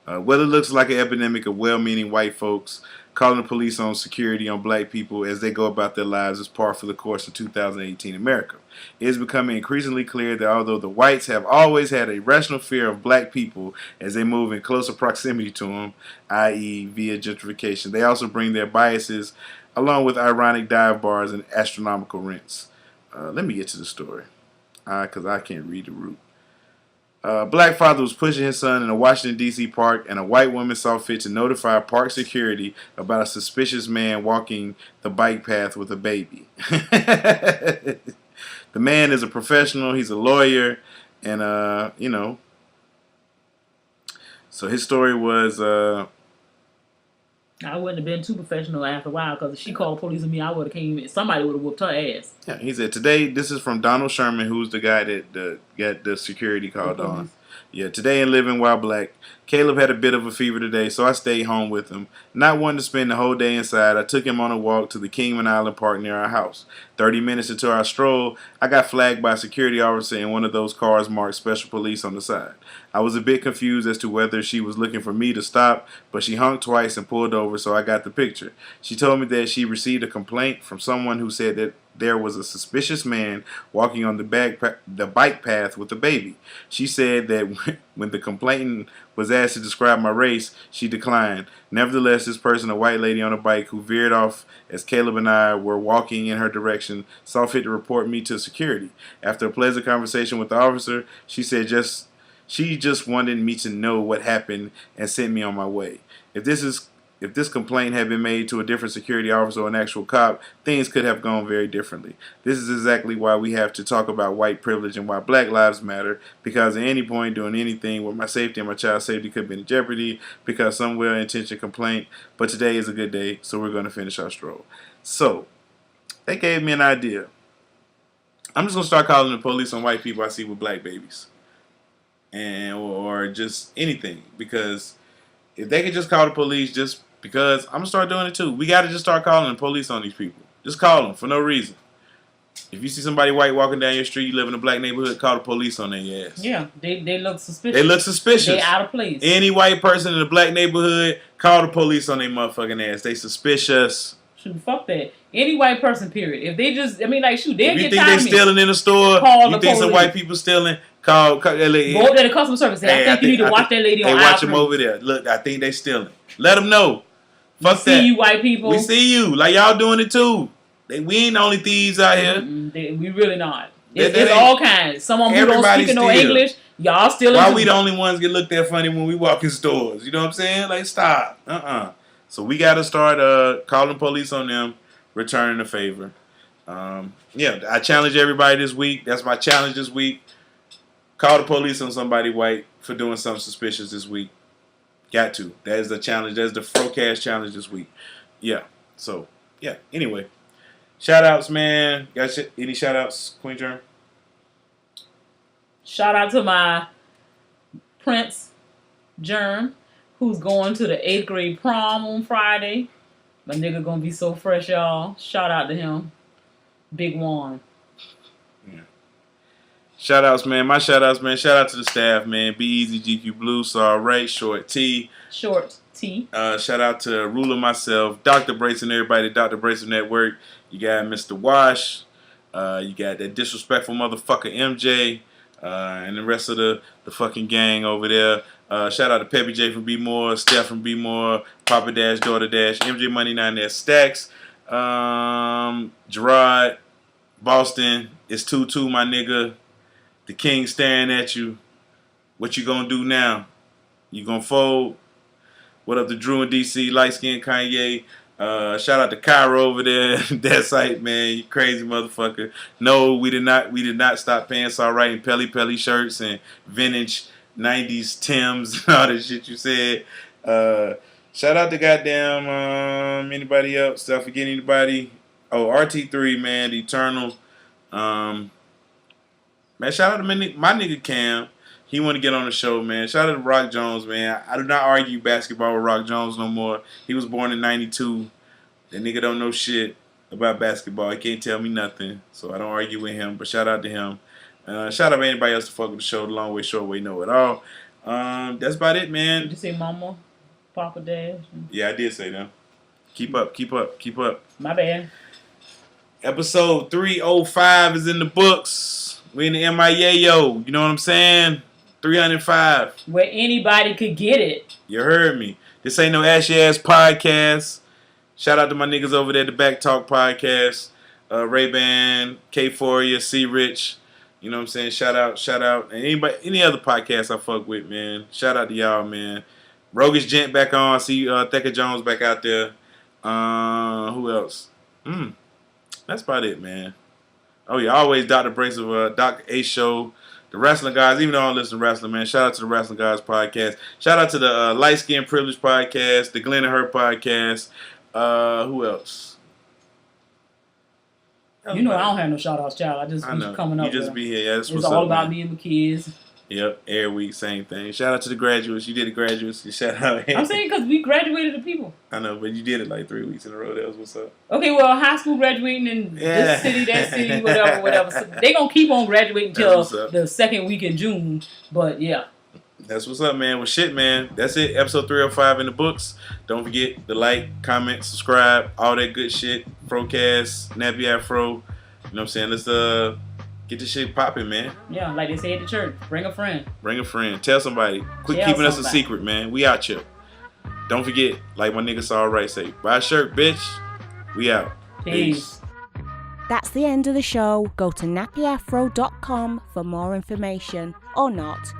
B: Well, it looks like an epidemic of well-meaning white folks calling the police on security on black people as they go about their lives is par for the course of 2018 America. It is becoming increasingly clear that although the whites have always had a rational fear of black people as they move in closer proximity to them, i.e. via gentrification, they also bring their biases along with ironic dive bars and astronomical rents. Let me get to the story, because I can't read The Root. A black father was pushing his son in a Washington, D.C. park, and a white woman saw fit to notify park security about a suspicious man walking the bike path with a baby. The man is a professional. He's a lawyer, and, so his story was...
C: I wouldn't have been too professional after a while because if she called police on me, I would have came in. Somebody would have whooped her ass.
B: Yeah, he said, today, this is from Donald Sherman, who's the guy that got the security called on. Yeah, today in Living While Black. Caleb had a bit of a fever today, so I stayed home with him. Not wanting to spend the whole day inside, I took him on a walk to the Kingman Island Park near our house. 30 minutes into our stroll, I got flagged by a security officer in one of those cars marked Special Police on the side. I was a bit confused as to whether she was looking for me to stop, but she honked twice and pulled over, so I got the picture. She told me that she received a complaint from someone who said that there was a suspicious man walking on the bike path with a baby. She said that when the complainant was asked to describe my race, she declined. Nevertheless, this person, a white lady on a bike who veered off as Caleb and I were walking in her direction, saw fit to report me to security. After a pleasant conversation with the officer, she just wanted me to know what happened and sent me on my way. If this complaint had been made to a different security officer or an actual cop, things could have gone very differently. This is exactly why we have to talk about white privilege and why Black Lives Matter, because at any point doing anything where my safety and my child's safety could be in jeopardy because some well-intentioned complaint, but today is a good day, so we're going to finish our stroll. So, they gave me an idea. I'm just going to start calling the police on white people I see with black babies. Or just anything, because if they could just call the police just because, I'm going to start doing it too. We got to just start calling the police on these people. Just call them for no reason. If you see somebody white walking down your street, you live in a black neighborhood, call the police on their ass.
C: Yeah, they look suspicious.
B: They look suspicious.
C: They out of place.
B: Any white person in a black neighborhood, call the police on their motherfucking ass. They suspicious.
C: Shoot, fuck that. Any white person, period. If they just, I mean, like, shoot, they'll
B: if
C: get
B: you think they're stealing in the store, you think some white people stealing, call
C: go over there to customer service. Say, I think you need to watch that lady on aisle 3.
B: Hey, watch them over there. Look, I think they stealing. Let them know. Fuck that.
C: We see you, white people.
B: We see you. Like, y'all doing it too. We ain't the only thieves out here.
C: We really not. It's all kinds. Someone who don't speak no English, y'all still.
B: Why we the only ones get looked at funny when we walk in stores? You know what I'm saying? Like, stop. So we got to start calling police on them, returning the favor. Yeah, I challenge everybody this week. That's my challenge this week. Call the police on somebody white for doing something suspicious this week. Got to. That is the challenge. That's the FROCAST challenge this week. Yeah. So, yeah. Anyway. Shout-outs, man. Got any shout-outs, Queen Germ?
C: Shout out to my Prince Germ, who's going to the 8th grade prom on Friday. My nigga gonna be so fresh, y'all. Shout out to him. Big Juan.
B: Yeah. Shout-outs, man. My shout-outs, man. Shout out to the staff, man. Be Easy, GQ Blue, Saw Ray, Short T.
C: Short T.
B: Shout out to Ruler myself, Dr. Brace and everybody, Dr. Brace Network. You got Mr. Wash. You got that disrespectful motherfucker MJ. And the rest of the fucking gang over there. Shout out to Peppy J from B More, Steph from B More, Papa Dash, Daughter Dash, MJ Money 9 there, Stacks, Gerard, Boston, it's 2-2, my nigga. The king staring at you. What you gonna do now? You gonna fold? What up to Drew and DC, light skin Kanye? Shout out to Cairo over there, that site, man. You crazy motherfucker. No, we did not stop paying Saw Right and Pelly shirts and vintage 90s Timbs and all that shit you said. Shout out to goddamn anybody else? Did I forget anybody? Oh, RT3, man, the Eternal. Man, shout out to my nigga Cam. He want to get on the show, man. Shout out to Rock Jones, man. I do not argue basketball with Rock Jones no more. He was born in 92. That nigga don't know shit about basketball. He can't tell me nothing. So I don't argue with him. But shout out to him. Shout out to anybody else to fuck with the show. The long way, short way, know it all. That's about it, man.
C: Did you say Mama, Papa Dash?
B: Yeah, I did say that. Keep up.
C: My bad.
B: Episode 305 is in the books. We in the MIA, yo. You know what I'm saying? 305.
C: Where anybody could get it.
B: You heard me. This ain't no ashy ass podcast. Shout out to my niggas over there at the Back Talk Podcast. Ray-Ban, K4, C Rich. You know what I'm saying? Shout out. And any other podcast I fuck with, man. Shout out to y'all, man. Roguish Gent back on. I see Thecka Jones back out there. Who else? That's about it, man. Oh yeah, always Dr. Brace of Dr. A Show. The Wrestling Guys, even though I don't listen to wrestling, man, shout out to the Wrestling Guys podcast. Shout out to the Light Skin Privilege podcast, the Glenn and Her podcast. Who else?
C: You know I don't have no shout outs, child. I just be coming up.
B: You just be here. Yeah, that's
C: it's
B: what's
C: all
B: up,
C: about
B: man.
C: me and my kids.
B: Yep, every week, same thing. Shout out to the graduates. You did the graduates. You shout out.
C: I'm saying because we graduated the people.
B: I know, but you did it like 3 weeks in a row. That was what's up.
C: Okay, well, high school graduating in this city, that city, whatever. So they going to keep on graduating until the second week in June. But, yeah.
B: That's what's up, man. Well, shit, man. That's it. Episode 305 in the books. Don't forget to like, comment, subscribe, all that good shit. FROCAST, Nappy Afro. You know what I'm saying? Let's get this shit popping, man.
C: Yeah, like they say at the church. Bring a friend.
B: Bring a friend. Tell somebody. Quit keeping us a secret, man. We out here. Don't forget, like my nigga saw right say, buy a shirt, bitch. We out.
C: Peace.
A: That's the end of the show. Go to nappyafro.com for more information. Or not.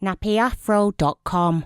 A: nappyafro.com